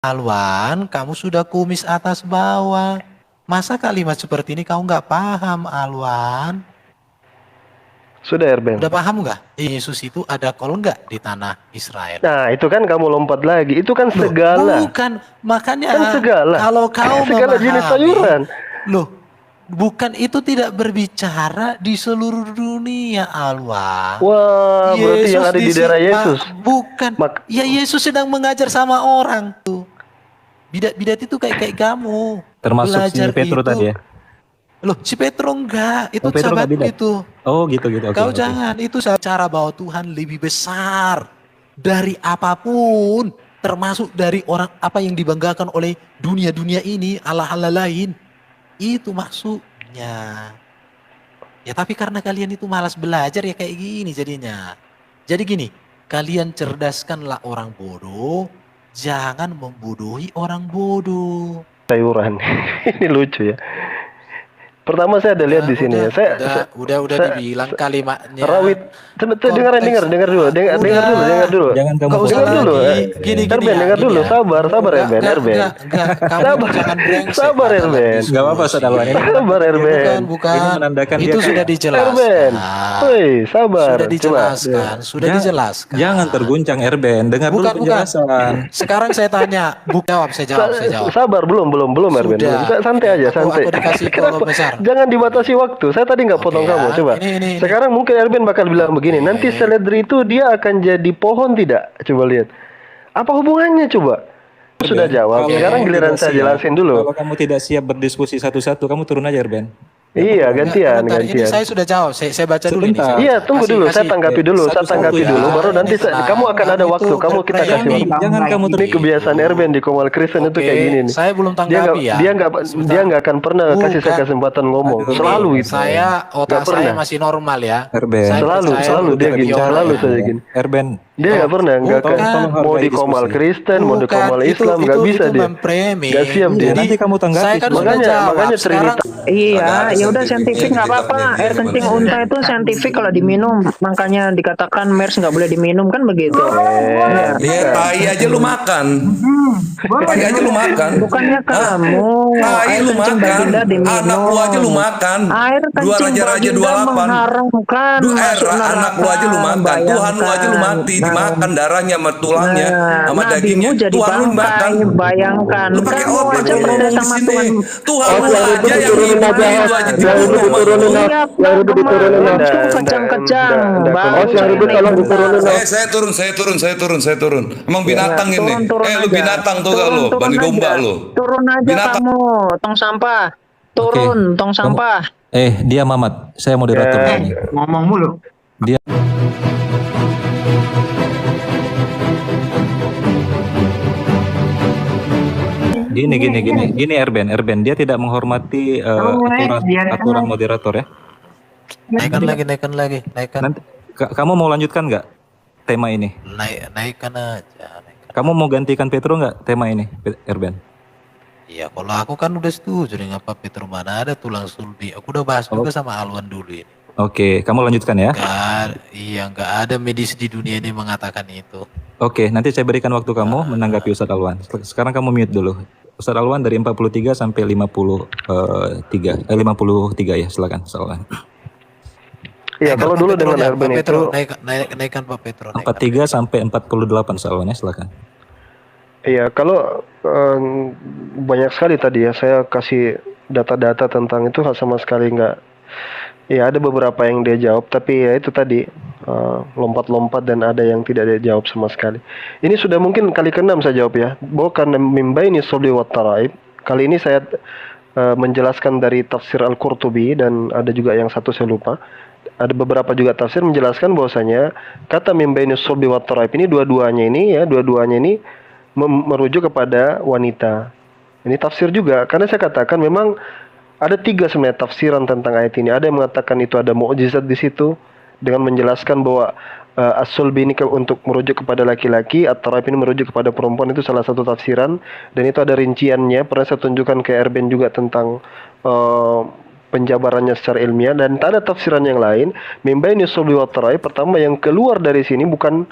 Alwan, kamu sudah kumis atas bawah. Masa kalimat seperti ini kau nggak paham, Alwan? Sudah Erben. Udah paham nggak? Yesus itu ada kolon nggak di tanah Israel? Nah, itu kan kamu lompat lagi. Itu kan Loh, segala. bukan. Makanya Kan segala. kalau kau Segala jenis sayuran. loh, bukan itu tidak berbicara di seluruh dunia, Alwan. Wah, berarti yang ada di daerah Yesus. Bukan. Ya Yesus sedang mengajar sama orang tuh. Bidat-bidat itu kayak kamu. Termasuk Belajar si Petro itu. tadi ya? Loh, si Petro enggak. Itu Petro nggak sahabatku bidat? itu. Oh gitu. Oke, Kau oke. jangan. Itu cara bahwa Tuhan lebih besar dari apapun. Termasuk dari orang apa yang dibanggakan oleh dunia-dunia ini. Allah-Allah lain. Itu maksudnya. Ya tapi karena kalian itu malas belajar ya kayak gini jadinya. Jadi gini. Kalian cerdaskanlah orang bodoh. Jangan membodohi orang bodoh. Sayuran. Ini lucu ya. Pertama saya ada lihat di sini ya. Udah dibilang kalimatnya. Rawit. Dengar dulu. Dengar dulu. Jangan kamu usah dengar dulu. Gini Erben, dengar dulu. Sabar Erben. Sabar Erben. Nggak apa-apa, Saudara. Sabar Erben. Bukan. Ini menandakan itu dia sudah dijelaskan. Erben. Woi, sabar. Sudah dijelaskan. Jangan terguncang, Erben. Dengar dulu penjelasan. Sekarang saya tanya, saya jawab. Sabar, belum Erben. Santai aja, santai. Aku dikasih kolom besar. Jangan dibatasi waktu. Saya tadi nggak potong kamu. Coba. Sekarang mungkin Erben bakal bilang begini. Nanti seledri itu dia akan jadi pohon tidak? Coba lihat. Apa hubungannya coba? Sudah jawab. Sekarang giliran saya jelasin dulu. Kalau kamu tidak siap berdiskusi satu-satu, kamu turun aja, Erben. Iya, gantian. Ini saya sudah jawab. Saya baca dulu ini. Iya, tunggu dulu. Saya tanggapi dulu. Baru nanti kamu akan ada waktu. Kita kasih waktu. Jangan kamu Ini kebiasaan Erben di Komal Kristen itu kayak gini nih. Saya belum tanggapi ya. Dia nggak akan pernah kasih saya kesempatan ngomong. Selalu itu. Otak saya masih normal ya. Erben. Selalu dia gini. Selalu saya gini. Erben. Dia nggak pernah, mau di Komal Kristen, mau di Komal Islam, nggak bisa dia. Nggak siap dia. Nanti kamu tanggapi. Makanya cerita. Iya, ya udah saintifik nggak apa-apa. Air kencing unta itu saintifik kalau diminum, makanya dikatakan MERS nggak boleh diminum kan begitu. Tai aja lu makan. Tai aja lu makan. Bukannya kamu. Tai Air lu kencing makan. baginda diminum. Anak lu aja lu makan. Air Dua kencing raja-raja baginda 28. mengharamkan masuk neraka. Anak lu aja lu makan. Tuhan lu aja lu mati. Dimakan darahnya sama tulangnya sama dagingnya. Jadi Tuhan lu makan. bayangkan. Lu pakai Kamu otak aja lu beda ngomong di sama sini. Tuhan. Tuhan lu aja yang ngibul itu aja dibunuh sama lu. Iya, kejang-kejang. Saya turun. Emang binatang ini. Lu binatang tuh gak lu? Bani domba lu. Turun aja Binatang. kamu, tong sampah. Turun, tong sampah. Dia Mamat. Saya moderator. Ngomong mulu. Dia Gini Erben, dia tidak menghormati aturan moderator ya. Naikkan lagi. Nanti kamu mau lanjutkan nggak tema ini? Naikkan aja. Kamu mau gantikan Petro nggak tema ini, Erben? Iya, kalau aku kan udah setuju dengan Pak Petro, mana ada tulang sulbi. Aku udah bahas juga sama Alwan dulu ini. Oke, kamu lanjutkan ya. Nggak ada medis di dunia ini mengatakan itu. Oke, nanti saya berikan waktu kamu menanggapi Ustadz Alwan. Sekarang kamu mute dulu. Ustadz Alwan dari 43 sampai 53 ya, silakan. Iya, kalau dulu dengan Erben itu naikkan Pak Petro. 43 sampai 48 soalnya, silakan. Iya, kalau banyak sekali tadi ya saya kasih data-data tentang itu sama sekali nggak. Ya ada beberapa yang dia jawab, tapi ya itu tadi lompat-lompat dan ada yang tidak dia jawab sama sekali. Ini sudah mungkin kali ke-6 saya jawab ya. Bukan mimbaini sobli wa taraib. Kali ini saya menjelaskan dari tafsir Al-Qurtubi dan ada juga yang satu saya lupa. Ada beberapa juga tafsir menjelaskan bahwasanya kata mimbaini sobli wa taraib ini dua-duanya ini merujuk kepada wanita. Ini tafsir juga, karena saya katakan memang ada 3 sebenarnya tafsiran tentang ayat ini. Ada yang mengatakan itu ada mukjizat di situ dengan menjelaskan bahwa as-sulbi ini untuk merujuk kepada laki-laki, at-taraib ini merujuk kepada perempuan, itu salah satu tafsiran dan itu ada rinciannya. Pernah saya tunjukkan ke Erben juga tentang penjabarannya secara ilmiah dan ada tafsiran yang lain. Mimbaini sulbi wa taraib, pertama yang keluar dari sini bukan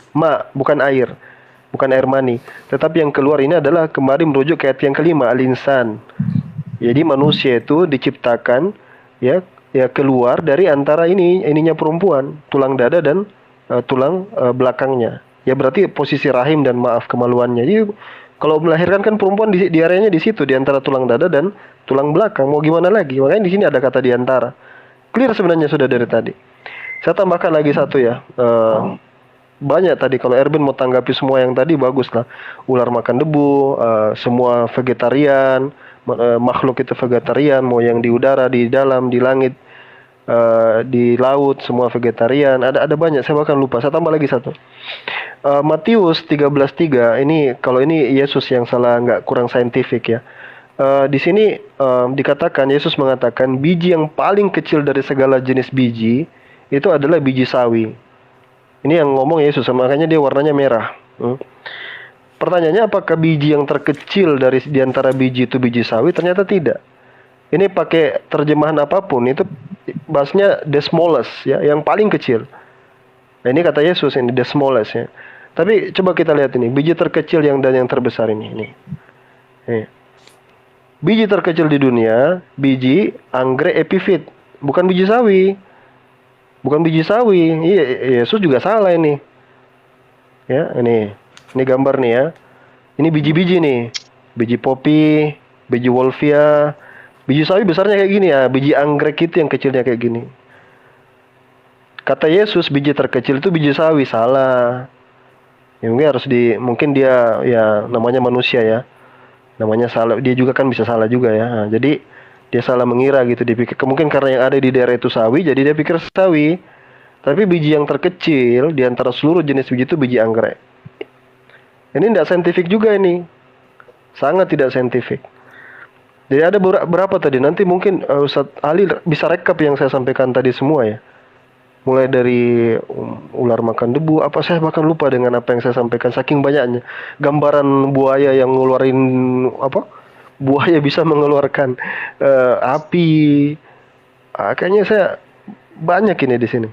air. bukan air mani. Tetapi yang keluar ini adalah kembali merujuk ke ayat yang kelima, al-insan. Jadi manusia itu diciptakan ya keluar dari antara ininya perempuan, tulang dada dan tulang belakangnya. Ya berarti posisi rahim dan maaf kemaluannya. Jadi kalau melahirkan kan perempuan di areanya di situ, di antara tulang dada dan tulang belakang. Mau gimana lagi? Makanya di sini ada kata di antara. Clear sebenarnya sudah dari tadi. Saya tambahkan lagi satu ya. Banyak tadi kalau Erben mau tanggapi semua yang tadi bagus lah. Ular makan debu, semua vegetarian, makhluk itu vegetarian, mau yang di udara, di dalam, di langit, di laut, semua vegetarian. Ada banyak. Saya bahkan lupa. Saya tambah lagi satu. Matius 13:3 ini kalau ini Yesus yang salah, nggak kurang saintifik ya. Di sini dikatakan Yesus mengatakan biji yang paling kecil dari segala jenis biji itu adalah biji sawi. Ini yang ngomong Yesus, makanya dia warnanya merah. Pertanyaannya apakah biji yang terkecil di antara biji itu biji sawi? Ternyata tidak. Ini pakai terjemahan apapun itu bahasnya the smallest ya, yang paling kecil. Nah, ini kata Yesus ini the smallest ya. Tapi coba kita lihat ini, biji terkecil dan yang terbesar ini. Nih. Biji terkecil di dunia, biji anggrek epifit, bukan biji sawi. Bukan biji sawi. Iya, Yesus juga salah ini. Ya, ini gambar nih ya. Ini biji-biji nih. Biji popi, biji wolfia. Biji sawi besarnya kayak gini ya, biji anggrek itu yang kecilnya kayak gini. Kata Yesus biji terkecil itu biji sawi, salah. Ya, mungkin dia ya namanya manusia ya. Namanya salah, dia juga kan bisa salah juga ya. Nah, jadi dia salah mengira gitu, dia pikir mungkin karena yang ada di daerah itu sawi, jadi dia pikir sawi. Tapi biji yang terkecil di antara seluruh jenis biji itu biji anggrek. Ini tidak saintifik juga ini, sangat tidak saintifik. Jadi ada berapa tadi? Nanti mungkin Ustadz Ali bisa rekap yang saya sampaikan tadi semua ya. Mulai dari ular makan debu, apa saya bahkan lupa dengan apa yang saya sampaikan saking banyaknya. Gambaran buaya yang ngeluarin buaya bisa mengeluarkan api. Kayaknya saya banyak ini di sini.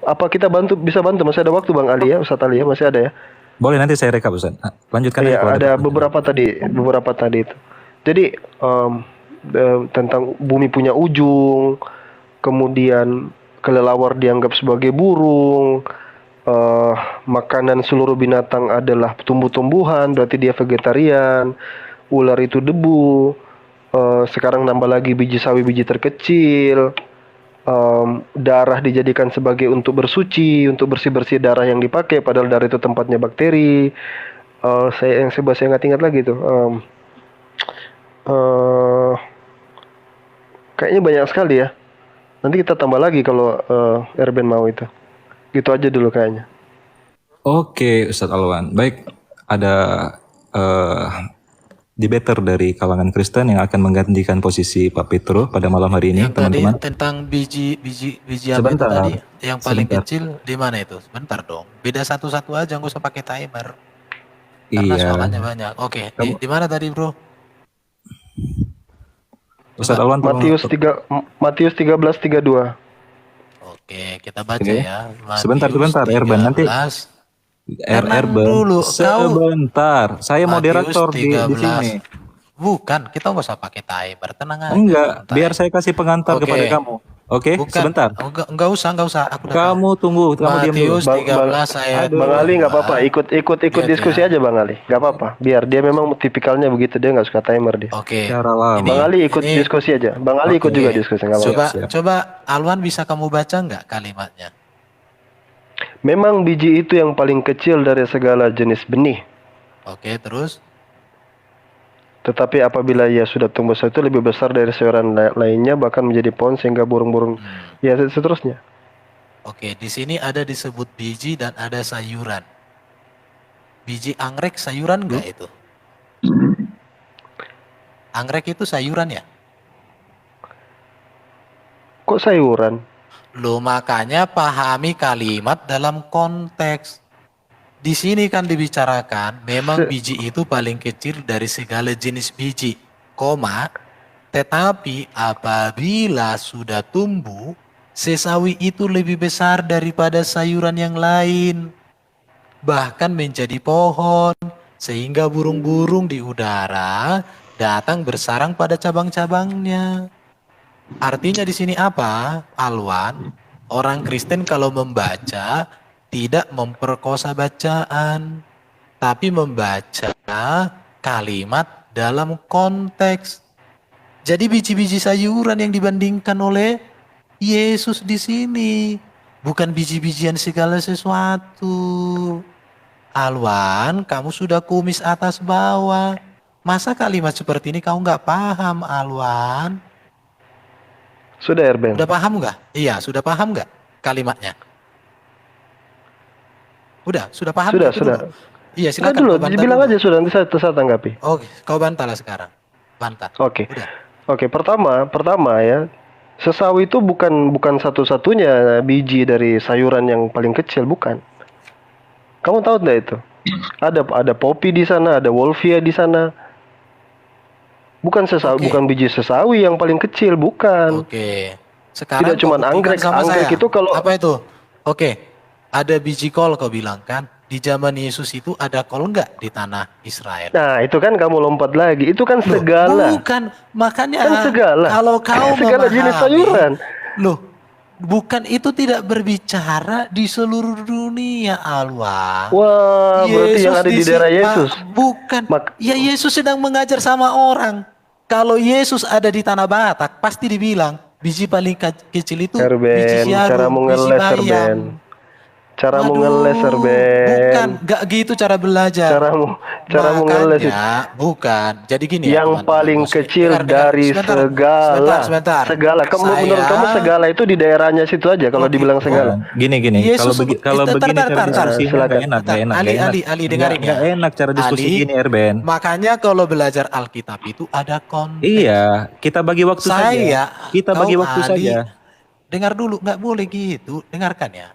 Apa kita bisa bantu? Masih ada waktu Bang Ali ya, Ustadz Ali ya, masih ada ya. Boleh, nanti saya rekap Ustaz. Lanjutkan aja Iya, kalau ada beberapa tadi itu. Jadi tentang bumi punya ujung, kemudian kelelawar dianggap sebagai burung, makanan seluruh binatang adalah tumbuh-tumbuhan, berarti dia vegetarian, ular itu debu, sekarang nambah lagi biji sawi biji terkecil, darah dijadikan sebagai untuk bersuci, untuk bersih-bersih darah yang dipakai, padahal darah itu tempatnya bakteri. Saya nggak ingat lagi tuh. Kayaknya banyak sekali ya. Nanti kita tambah lagi kalau Erben mau itu. Gitu aja dulu kayaknya. Oke, Ustadz Alwan. Baik, ada debater dari kalangan Kristen yang akan menggantikan posisi Pak Petro pada malam hari ini, Yang tadi teman-teman. tentang biji apa itu Sebentar. tadi? Yang paling Sebentar. kecil di mana itu? Sebentar dong. Beda satu-satu aja, nggak usah pakai timer. Karena Iya. soalannya banyak. Oke, di mana tadi, Bro? Ustadz Alwan, Matius 13:32. Oke, kita baca Oke. ya. Sebentar, Erben. Nanti 13. Tenang Erben. dulu, Sebentar. Saya moderator di sini. Bukan, kita nggak usah pakai timer, tenang aja. Enggak, santai. biar saya kasih pengantar Oke. kepada kamu. Oke, Bukan, sebentar. Enggak usah. Aku udah Kamu tunggu, kamu diam dulu. Matius 13 ayat Bang Ali nggak apa-apa, 22. ikut Lihat diskusi ya. aja Bang Ali, nggak apa-apa. Biar dia memang tipikalnya begitu, dia nggak suka timer dia. Oke. Cara lama. Bang Ali ikut diskusi aja. Bang Ali ikut Oke. juga diskusi, nggak apa-apa. Coba Alwan, bisa kamu baca nggak kalimatnya? Memang biji itu yang paling kecil dari segala jenis benih. Oke, terus? Tetapi apabila ia sudah tumbuh itu lebih besar dari sayuran lainnya, bahkan menjadi pohon sehingga burung-burung ya seterusnya. Oke, di sini ada disebut biji dan ada sayuran. Biji anggrek sayuran nggak itu? Anggrek itu sayuran ya? Kok sayuran? Loh, makanya pahami kalimat dalam konteks. Di sini kan dibicarakan memang biji itu paling kecil dari segala jenis biji, tetapi apabila sudah tumbuh, sesawi itu lebih besar daripada sayuran yang lain. bahkan menjadi pohon, sehingga burung-burung di udara datang bersarang pada cabang-cabangnya. Artinya di sini apa, Alwan? Orang Kristen kalau membaca tidak memperkosa bacaan, tapi membaca kalimat dalam konteks. Jadi biji-biji sayuran yang dibandingkan oleh Yesus di sini, bukan biji-bijian segala sesuatu. Alwan, kamu sudah kumis atas bawah. Masa kalimat seperti ini kau nggak paham, Alwan? Sudah Erben. Udah paham nggak? Iya, sudah paham nggak kalimatnya? Sudah paham Sudah, nggak? Itu sudah. dulu. Iya, Sudah silakan dulu, kau bantah bilang dulu. aja sudah, nanti saya tanggapi. Oke, kau bantah lah sekarang. Bantah. Oke. Udah. Oke, pertama ya, sesawi itu bukan satu-satunya biji dari sayuran yang paling kecil, bukan. Kamu tahu nggak itu? Ada popi di sana, ada wolfia di sana. Oke. Bukan biji sesawi yang paling kecil, bukan. Oke. Sekarang Tidak cuman kau buktikan anggrek, sama anggrek saya. itu kalau Apa itu? Oke. Ada biji kol kau bilang kan? Di zaman Yesus itu ada kol nggak di tanah Israel? Nah, itu kan kamu lompat lagi. Itu kan Loh, segala. bukan. Makanya Kan segala. kalau kau Segala jenis sayuran. loh, bukan itu tidak berbicara di seluruh dunia, Alwa. Wah, berarti yang ada di daerah Yesus. Bukan. Mak- Ya Yesus sedang mengajar sama orang. Kalau Yesus ada di tanah Batak, pasti dibilang biji paling kecil itu biji Erben, jarum, caramu biji ngeles, bayam. Erben. Caramu Aduh, ngeles, Erben. bukan, gak gitu cara belajar. Caramu ngeles itu. Makanya, bukan. Jadi gini ya, Yang teman-teman paling Muslim. kecil Dengar, dari sebentar. segala. Segala. Menurut kamu segala itu di daerahnya situ aja kalau Oke. dibilang segala. Gini, Yesus kalau tar, begini tar, cara tar, tar. diskusinya Silakan. nggak enak, nggak enak, nggak enak. Ali, dengarin Nggak ya. enak cara diskusi Ali, gini, Erben. Makanya kalau belajar Alkitab itu ada konteks. Iya, kita bagi waktu saja. Kita bagi waktu saja. Dengar dulu, nggak boleh gitu. Dengarkan ya.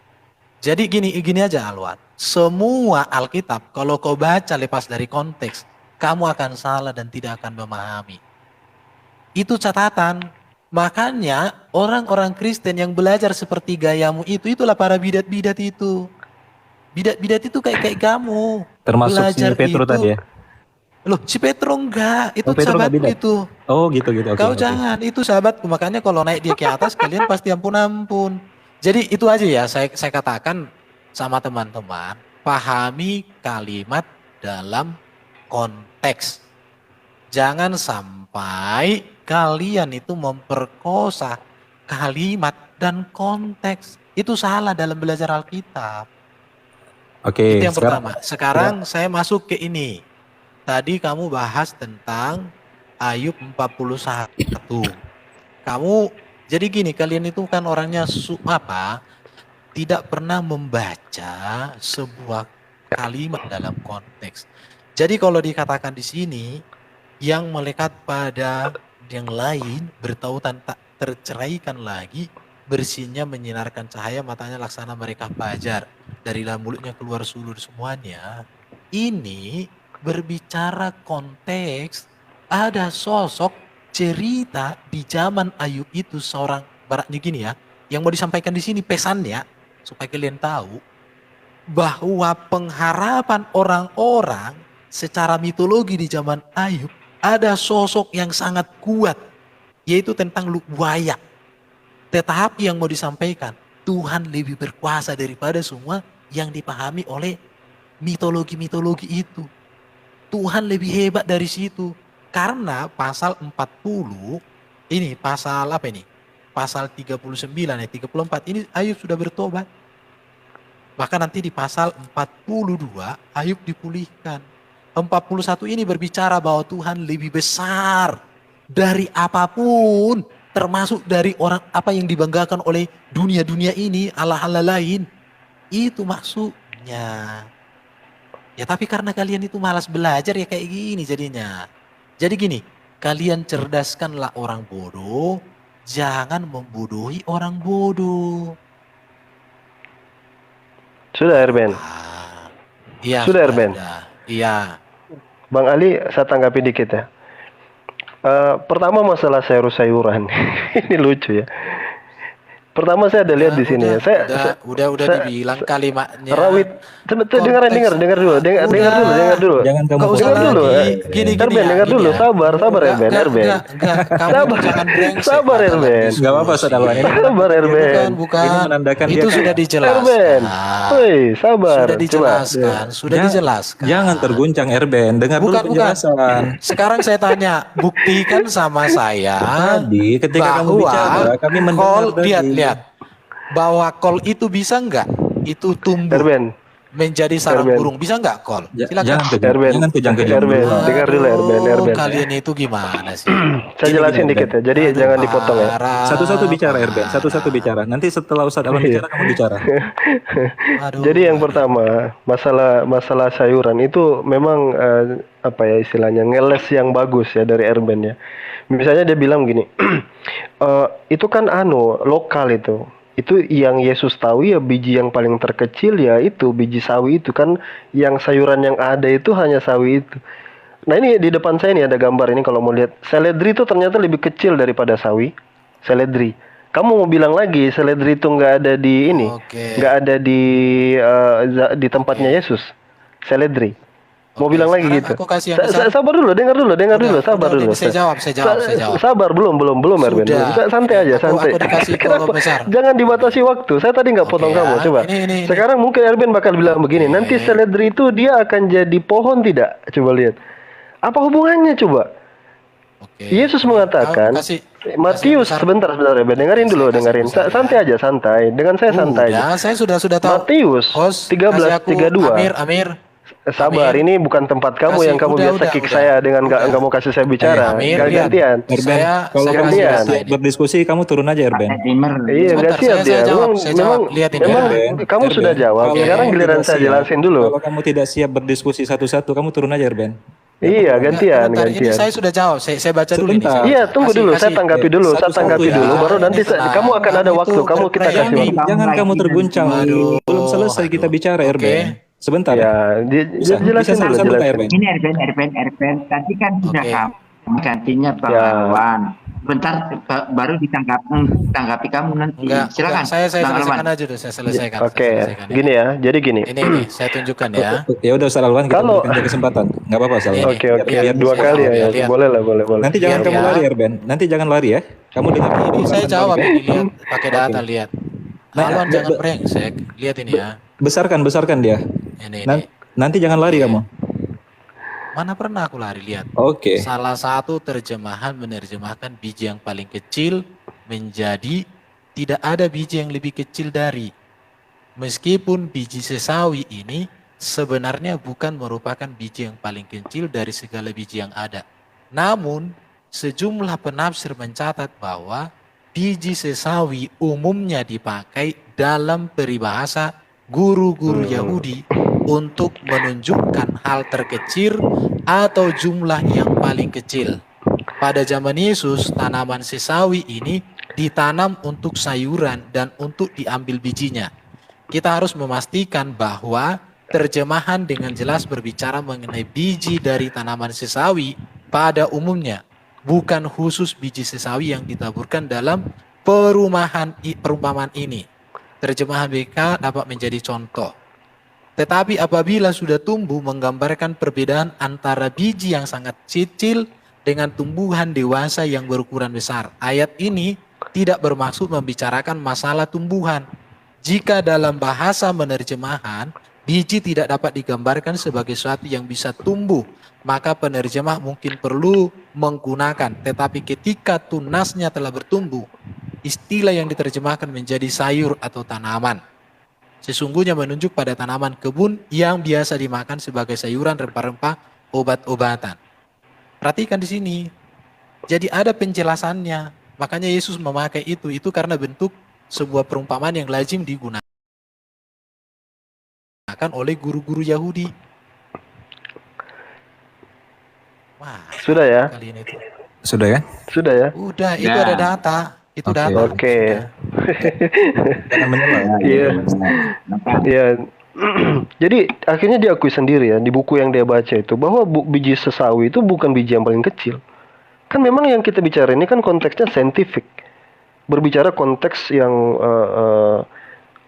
Jadi gini aja Alwan. Semua Alkitab kalau kau baca lepas dari konteks, kamu akan salah dan tidak akan memahami. Itu catatan. Makanya orang-orang Kristen yang belajar seperti gayamu itulah para bidat-bidat itu. Bidat-bidat itu kayak kamu. Termasuk Belajar si Petro itu. tadi ya. Loh, si Petro enggak, itu Oh, Petro nggak sahabatku bidat? itu. Oh, gitu. Oke, Kau oke. jangan, itu sahabatku. Makanya kalau naik dia ke atas, kalian pasti ampun-ampun. Jadi itu aja ya, saya katakan sama teman-teman, pahami kalimat dalam konteks. Jangan sampai kalian itu memperkosa kalimat dan konteks. Itu salah dalam belajar Alkitab. Oke, Itu yang sekarang pertama. Sekarang saya masuk ke ini. Tadi kamu bahas tentang Ayub 41. Kamu jadi gini, kalian itu kan orangnya tidak pernah membaca sebuah kalimat dalam konteks. Jadi kalau dikatakan di sini yang melekat pada yang lain bertautan tak terceraikan lagi, bersihnya menyinarkan cahaya, matanya laksana mereka fajar, dari dalam mulutnya keluar sulur semuanya. Ini berbicara konteks, ada sosok cerita di zaman Ayub itu seorang, baratnya gini ya, yang mau disampaikan di sini pesannya supaya kalian tahu bahwa pengharapan orang-orang secara mitologi di zaman Ayub ada sosok yang sangat kuat, yaitu tentang buaya. Tetapi yang mau disampaikan, Tuhan lebih berkuasa daripada semua yang dipahami oleh mitologi-mitologi itu. Tuhan lebih hebat dari situ. Karena pasal 40, ini pasal apa ini? Pasal 39 ya, 34 ini Ayub sudah bertobat. Maka nanti di pasal 42 Ayub dipulihkan. 41 ini berbicara bahwa Tuhan lebih besar dari apapun, termasuk dari orang apa yang dibanggakan oleh dunia-dunia ini, Allah-Allah lain. Itu maksudnya. Ya tapi karena kalian itu malas belajar ya kayak gini jadinya. Jadi gini, kalian cerdaskanlah orang bodoh, jangan membodohi orang bodoh. Sudah Erben. Iya. Sudah Erben. Iya. Bang Ali, saya tanggapi dikit ya. Pertama masalah sayur-sayuran. Ini lucu ya. Pertama saya ada lihat di sini ya. Udah dibilang kalimatnya. Rawit. Dengar dulu, dengar dulu. Jangan kamu Nggak usah Dengar dulu. lagi. Gini, Erben, dengar gini dulu. ya. Sabar, Erben. Enggak. Kamu jangan brengsek. Sabar, dalam Erben. diskusi. Nggak apa-apa, Ustaz Alwan. Sabar, Erben. Bukan. Ini menandakan Itu dia sudah kayak- dijelaskan. Erben. Woi, sabar. Sudah dijelaskan. Sudah Jangan- dijelaskan. Jangan terguncang Erben, dengar dulu Bukan. penjelasan. Sekarang saya tanya, buktikan sama saya Tadi ketika kamu bahwa bicara, kami mendengar kol, tadi. lihat, bahwa kol itu bisa nggak? Itu tumbuh Erben. menjadi sarang Erben. burung, bisa nggak kol? Silakan. Jangan Erben. kejang-kejang. Erben. Dengar dulu, Erben. Kalian itu gimana sih? Saya jelasin dikit ya. Jadi jangan dipotong ya. Parah, Satu-satu bicara Erben, parah. satu-satu bicara. Nanti setelah Ustaz Alwan bicara, kamu bicara. Aduh, Jadi yang aduh. pertama, masalah sayuran itu memang apa ya istilahnya ngeles yang bagus ya dari Erben ya. Misalnya dia bilang gini, itu kan lokal itu. Itu yang Yesus tahu ya biji yang paling terkecil ya itu biji sawi itu kan yang sayuran yang ada itu hanya sawi itu. Nah ini di depan saya ini ada gambar ini kalau mau lihat seledri itu ternyata lebih kecil daripada sawi. Seledri. Kamu mau bilang lagi seledri itu nggak ada di ini, Oke. nggak ada di tempatnya Yesus. Seledri. Mau Oke, bilang lagi sekarang gitu. aku kasih yang besar. Sabar dulu, dengar dulu, sabar Udah, dulu. Saya jawab. Sabar belum Erben. Sudah. Santai aja, santai. Aku dikasih Kenapa? kolom besar. Jangan dibatasi waktu. Saya tadi nggak Oke potong ya. kamu. Coba. Ini. Sekarang mungkin Erben bakal bilang begini. Nanti seledri itu dia akan jadi pohon tidak? Coba lihat. Apa hubungannya coba? Oke. Yesus mengatakan. Matius, besar. sebentar Erben. Dengerin dulu, dengerin. Santai aja, santai. Dengan saya santai aja. Udah, saya sudah tahu. Matius Host, 13:32. Amir. Sabar, ini bukan tempat kamu yang kamu biasa kick saya dengan nggak mau kasih saya bicara. Amir, Gantian. Erben, kalau saya kamu kasih gantian. siap data ini. berdiskusi, kamu turun aja Erben. Iya, nggak Sebentar, siap saya dia. jawab, Memang, saya jawab. Lihat ini, memang Erben. kamu Erben, sudah jawab. kalau Sekarang kamu giliran tidak saya siap- jelasin dulu. Kalau kamu tidak siap berdiskusi satu-satu, kamu turun aja Erben. Iya, gantian, Sebentar, ini gantian. saya sudah jawab. Saya baca dulu ini. Sebentar. Iya, tunggu dulu. Saya tanggapi dulu. Saya Satu-satu tanggapi ya. dulu. Baru nanti Ini tenang. kamu akan ada Kamu waktu. itu Kamu kita kasih berframing. waktu. Jangan kamu terguncang. Aduh. Belum selesai kita bicara Oke. Erben. Sebentar. Ya, Bisa jelasin dulu. satu-satu Jelasin. Erben. Ini Erben. Tadi kan sudah Oke. kamu gantinya Pak Ya. Alwan. Bentar baru ditanggapi kamu nanti. Enggak, Silakan. saya Bang selesaikan Alwan. aja dulu. Saya selesaikan. Oke, saya selesaikan ya. gini ya. Jadi gini. Ini saya tunjukkan ya. Ya udah Ustaz Alwan, kita Kalau- berikan dia kesempatan. Enggak apa-apa Ustaz Alwan. Oke, Biar dua saya kali jawab, ya. lihat. Boleh lah, boleh. Nanti jangan Biar kamu ya. lari Erben. Nanti jangan lari ya. Kamu dengar Ini saya jawab Erben. ini, lihat pakai data, lihat. Nah, Alwan be- jangan be- brengsek. Lihat ini ya. Besarkan dia. Ini. Nanti jangan lari kamu. Mana pernah aku lari, lihat. Oke. Salah satu terjemahan menerjemahkan biji yang paling kecil menjadi tidak ada biji yang lebih kecil dari. Meskipun biji sesawi ini sebenarnya bukan merupakan biji yang paling kecil dari segala biji yang ada. Namun sejumlah penafsir mencatat bahwa biji sesawi umumnya dipakai dalam peribahasa guru-guru Yahudi untuk menunjukkan hal terkecil atau jumlah yang paling kecil. Pada zaman Yesus, tanaman sesawi ini ditanam untuk sayuran dan untuk diambil bijinya. Kita harus memastikan bahwa terjemahan dengan jelas berbicara mengenai biji dari tanaman sesawi pada umumnya, bukan khusus biji sesawi yang ditaburkan dalam perumpamaan ini. Terjemahan BK dapat menjadi contoh. Tetapi apabila sudah tumbuh menggambarkan perbedaan antara biji yang sangat kecil dengan tumbuhan dewasa yang berukuran besar. Ayat ini tidak bermaksud membicarakan masalah tumbuhan. Jika dalam bahasa menerjemahan, biji tidak dapat digambarkan sebagai sesuatu yang bisa tumbuh, maka penerjemah mungkin perlu menggunakan. Tetapi ketika tunasnya telah bertumbuh, istilah yang diterjemahkan menjadi sayur atau tanaman. Sesungguhnya menunjuk pada tanaman kebun yang biasa dimakan sebagai sayuran, rempah-rempah, obat-obatan. Perhatikan di sini. Jadi ada penjelasannya. Makanya Yesus memakai itu karena bentuk sebuah perumpamaan yang lazim digunakan oleh guru-guru Yahudi. Wah, Sudah ya? kalian itu. Sudah ya? Sudah ya? Udah, itu Ya. ada data. Itu Oke. data. Oke. Jangan menyela. Iya. Iya. Jadi akhirnya diakui sendiri ya di buku yang dia baca itu bahwa biji sesawi itu bukan biji yang paling kecil. Kan memang yang kita bicara ini kan konteksnya saintifik. berbicara konteks yang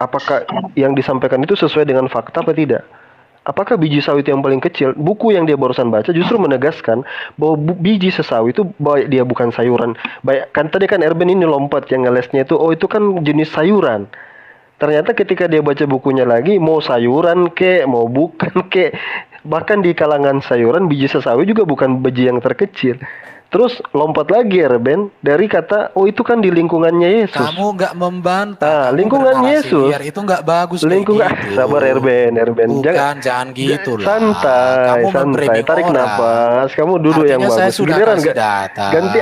apakah yang disampaikan itu sesuai dengan fakta apa tidak. Apakah biji sawi itu yang paling kecil? Buku yang dia barusan baca justru menegaskan bahwa biji sesawi itu baik dia bukan sayuran. Baik kan tadi kan Erben ini lompat yang ngelesnya itu, oh itu kan jenis sayuran. Ternyata ketika dia baca bukunya lagi, mau sayuran kek, mau bukan kek, bahkan di kalangan sayuran biji sesawi juga bukan biji yang terkecil. Terus lompat lagi Erben dari kata, oh itu kan di lingkungannya Yesus. Kamu nggak membantah. Kamu Lingkungan bernarasi Yesus. liar, itu nggak bagus kayak Lingkungan gitu. sabar Erben. Bukan, jangan gitu lah. Santai, Kamu santai. memframing Tarik orang. nafas. Kamu duduk yang Artinya saya bagus. sudah Giliran kasih nggak- data. ganti.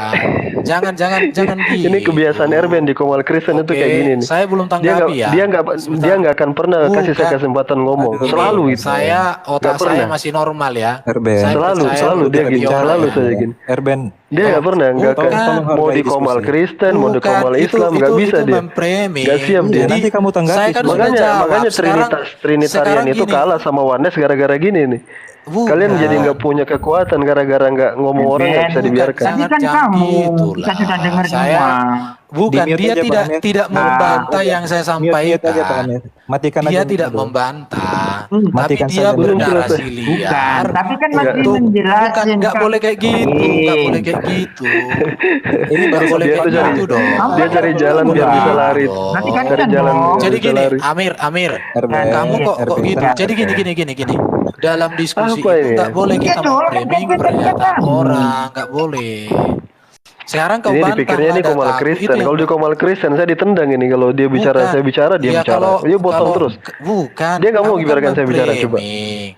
Jangan gitu. Ini kebiasaan Erben di Komal Kristen itu Oke, kayak gini nih. saya belum Dia tanggapi ya. dia nggak akan pernah kasih saya Bukan. kesempatan ngomong. Ini, Selalu itu. Saya otak Nggak pernah. saya masih normal ya. Erben. Saya Selalu percaya dia udah gitu. biola Selalu ya. saya gini. Erben, Dia nggak pernah, nggak Bukan. akan mau di Komal Diskusi. Kristen, mau di Bukan, Komal Islam, nggak bisa itu dia. memframing. Nggak siap dia. Nanti kamu tanggapi Saya kan semua. sudah jawab. Makanya Sekarang Trinitarian itu gini. kalah sama Oneness gara-gara gini nih. Bukan. Kalian jadi nggak punya kekuatan gara-gara nggak ngomong orang nggak bisa Bukan. dibiarkan. Tapi kan Jangan kamu, gitu kita lah. sudah dengar Saya- semua. Bukan, Di-mute dia aja, Pak tidak Amir. tidak membantah yang saya Mute aja Pak sampaikan. Amir. Matikan Dia aja. tidak dulu. membantah, tapi Matikan dia saja. Belum bernarasi selesai. liar. Bukan, tapi kan masih Untuk- menjelaskan, bukan, nggak Kak. boleh kayak gitu, nggak boleh kayak gitu. Ini Nggak baru boleh dia kayak tuh cari- gitu dong. Dia cari jalan biar bisa lari. Nanti kan Cari kan jalan dong. biar Jadi bisa gini, lari. Amir, Erben, kamu kok Erben. gitu. Jadi gini. Dalam diskusi Apa itu ini? nggak boleh kita Iya, soalnya memframing kan pernyataan kita- orang, nggak boleh. Sekarang kau Ini bantah dipikirnya ini ada Komal tabu, Kristen. itu yang- Kalau di Komal Kristen saya ditendang ini kalau dia bicara, Bukan. saya bicara dia Iya, bicara. Dia potong terus. Bukan. Dia nggak mau kamu biarkan saya bicara, coba. memframing.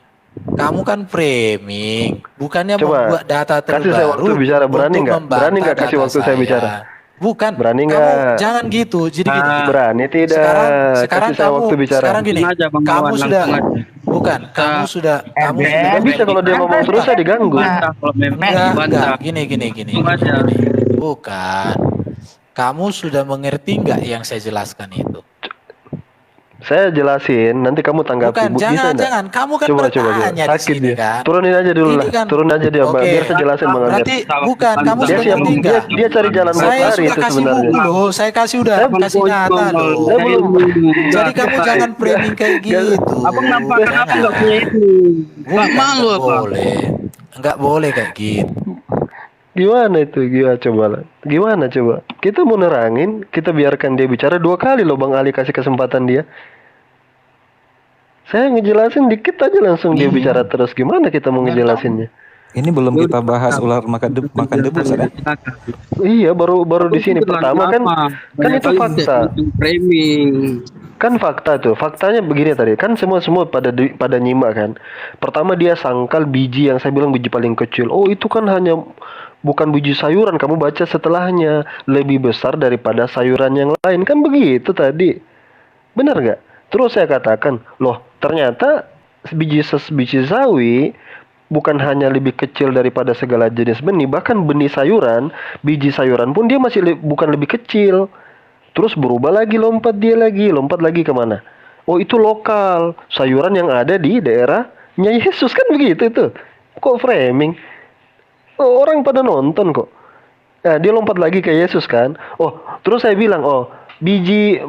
Kamu kan framing, bukannya Coba, membuat data terbaru. kasih saya waktu bicara, berani untuk nggak? membantah Berani nggak kasih data waktu saya bicara? Bukan. Berani Kamu nggak? jangan gitu. Jadi gini. Berani tidak? Sekarang Kasih saya kamu waktu bicara. Sekarang gini. Langsung aja, Bang Kamu Iwan, sudah langsung aja. bukan. Kamu sudah kamu Ben. sudah Nggak bisa kalau dia ngomong terus saya diganggu. Bantah kalau memang Enggak, dibantah. gini. Langsung aja. Bukan. Kamu sudah mengerti nggak yang saya jelaskan itu? Saya jelasin, nanti kamu tanggapi. Bukan, Bisa jangan, nggak? jangan. Kamu kan Coba. bertanya di Sakit sini dia. kan. Turunin aja dulu Ini lah. kan- Turun aja dia, Bang. Oke. Biar saya jelasin Bang Amir. Berarti bukan, kamu Dia sudah siap, ngerti nggak? dia cari jalan buat Saya lari sudah itu kasih sebenarnya. buku loh, saya kasih udah Saya kasih nyata loh. Saya belum. Jadi kamu jangan framing kayak gitu. Abang nampakkan apa nggak punya itu? Bukan, malu nggak apa? boleh. Nggak boleh kayak gitu. Gimana itu? Gimana coba lah. Gimana coba? Kita mau nerangin, kita biarkan dia bicara 2 kali loh Bang Ali kasih kesempatan dia. Saya ngejelasin dikit aja langsung dia bicara terus. Gimana kita mau ngejelasinnya? Ini belum kita bahas ular makan debu, Ustaz, ya? Iya, baru di sini pertama kan itu fakta. Framing. Kan fakta tuh. Faktanya begini tadi. Kan semua pada nyimak kan. Pertama dia sangkal biji yang saya bilang biji paling kecil. Oh, itu kan hanya bukan biji sayuran. Kamu baca setelahnya lebih besar daripada sayuran yang lain. Kan begitu tadi. Benar nggak? Terus saya katakan, loh ternyata biji sawi bukan hanya lebih kecil daripada segala jenis benih, bahkan benih sayuran, biji sayuran pun dia masih bukan lebih kecil. Terus berubah lagi, lompat lagi kemana? Oh itu lokal, sayuran yang ada di daerahnya Yesus, kan begitu itu. Kok framing? Oh, orang pada nonton kok. Nah, dia lompat lagi ke Yesus kan. Oh, terus saya bilang, oh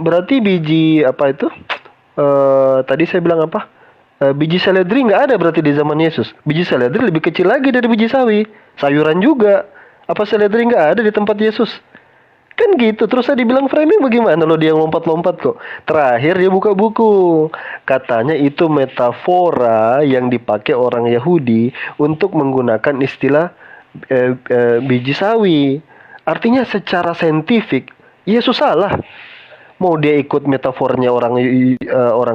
berarti biji apa itu? Tadi saya bilang apa? Biji seledri nggak ada berarti di zaman Yesus. Biji seledri lebih kecil lagi dari biji sawi. Sayuran juga. Apa seledri nggak ada di tempat Yesus? Kan gitu. Terus saya dibilang framing bagaimana loh, dia lompat-lompat kok. Terakhir dia buka buku. Katanya itu metafora yang dipakai orang Yahudi untuk menggunakan istilah biji sawi. Artinya secara saintifik Yesus salah. Mau dia ikut metafornya orang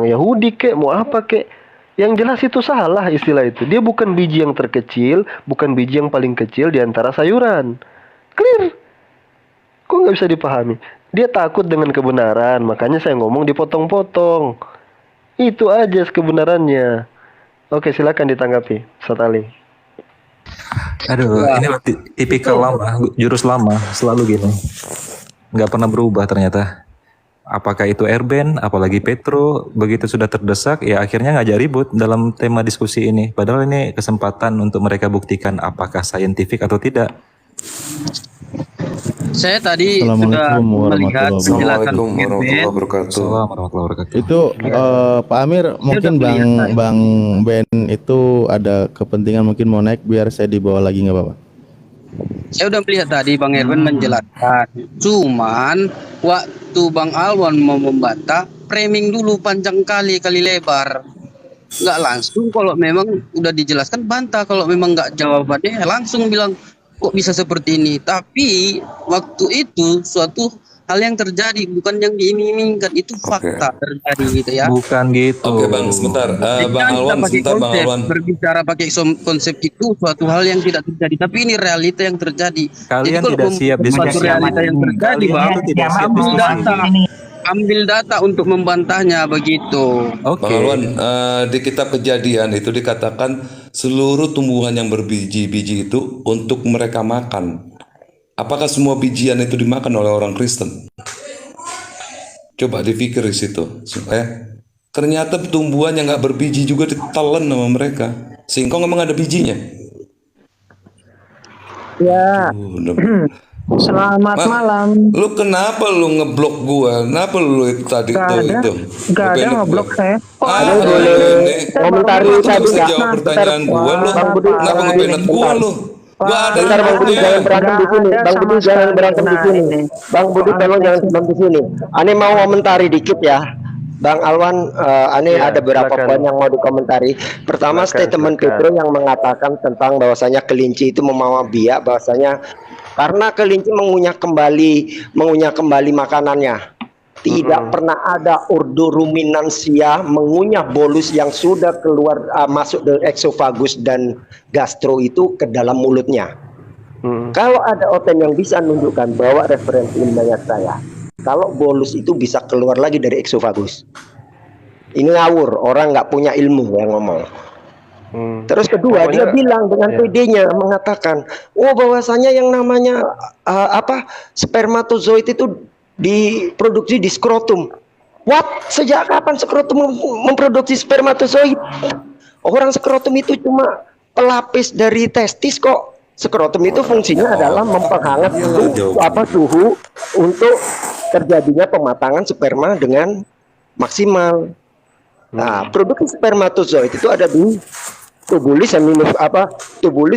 Yahudi kek, mau apa kek, yang jelas itu salah istilah itu. Dia bukan biji yang terkecil, bukan biji yang paling kecil di antara sayuran. Clear. Kok nggak bisa dipahami? Dia takut dengan kebenaran, makanya saya ngomong dipotong-potong. Itu aja kebenarannya. Oke, silakan ditanggapi, Ustaz Ali. Aduh, ini tipikal lama, jurus lama, selalu gini. Nggak pernah berubah ternyata. Apakah itu Erben, apalagi Petro, begitu sudah terdesak, ya akhirnya ngajak ribut dalam tema diskusi ini. Padahal ini kesempatan untuk mereka buktikan apakah saintifik atau tidak. Saya tadi sudah Assalamualaikum melihat warahmatullahi penjelasan Assalamualaikum Bang Erben. warahmatullahi wabarakatuh. Assalamualaikum warahmatullahi wabarakatuh. Itu Pak Amir, mungkin udah kelihatan. Bang Ben itu ada kepentingan mungkin mau naik biar saya dibawa lagi nggak apa-apa. Saya udah melihat tadi Bang Erben menjelaskan. Cuman waktu Bang Alwan mau membantah, framing dulu panjang kali lebar. Nggak langsung kalau memang udah dijelaskan bantah. Kalau memang nggak jawabannya langsung bilang kok bisa seperti ini. Tapi waktu itu suatu hal yang terjadi bukan yang diiming-imingkan, itu fakta terjadi gitu ya. Bukan gitu. Oke Bang, sebentar. Bang Alwan, sebentar Bang Alwan. Berbicara pakai konsep itu suatu hal yang tidak terjadi, tapi ini realita yang terjadi. Kalian kalau tidak siap suatu diskusi. realita yang terjadi, Kalian Bang, itu tidak siap ambil diskusi. data, ambil data untuk membantahnya begitu. Oke. Bang Alwan, di kitab Kejadian itu dikatakan seluruh tumbuhan yang berbiji-biji itu untuk mereka makan. Apakah semua bijian itu dimakan oleh orang Kristen? Coba dipikir di situ. Ternyata tumbuhan yang nggak berbiji juga ditelan sama mereka. Singkong emang ada bijinya. Ya, Udah. selamat Bang, malam. Lu kenapa lu ngeblok gua? Kenapa lu itu tadi Gak tuh ada, itu? gak ada Ngeblok ngeblok gua? saya. Kok Ah, ada? boleh ini. komentari Lu tuh nggak tadi bisa nggak? jawab pertanyaan gua, lu. Bang Budi, Kenapa ngebenet gua lu? Gua ada Bentar Bang Budi, remote-nya. jangan berantem di sini. Nggak Bang ada Budi sama jangan sekali. berantem di Nah, sini. ini. Bang Budi tolong jangan berantem di sini. Ane mau komentari dikit ya. Bang Alwan, Ane Ya, ada beberapa silakan. poin yang mau dikomentari. Pertama, Silakan, statement silakan. Petro yang mengatakan tentang bahwasanya kelinci itu memawa biak, bahwasanya karena kelinci mengunyah kembali makanannya. Tidak pernah ada ordo ruminansia mengunyah bolus yang sudah keluar masuk dari eksofagus dan gastro itu ke dalam mulutnya. Kalau ada oten yang bisa menunjukkan bahwa referensi ilmiah saya, kalau bolus itu bisa keluar lagi dari eksofagus, ini ngawur, orang nggak punya ilmu yang ngomong. Terus kedua, dia bilang dengan PD-nya mengatakan, oh bahwasanya yang namanya spermatozoid itu diproduksi di skrotum. What? Sejak kapan skrotum memproduksi spermatozoid? Orang skrotum itu cuma pelapis dari testis kok. Skrotum itu fungsinya adalah memperhangat suhu untuk terjadinya pematangan sperma dengan maksimal. Nah, produksi spermatozoid itu ada di tubulus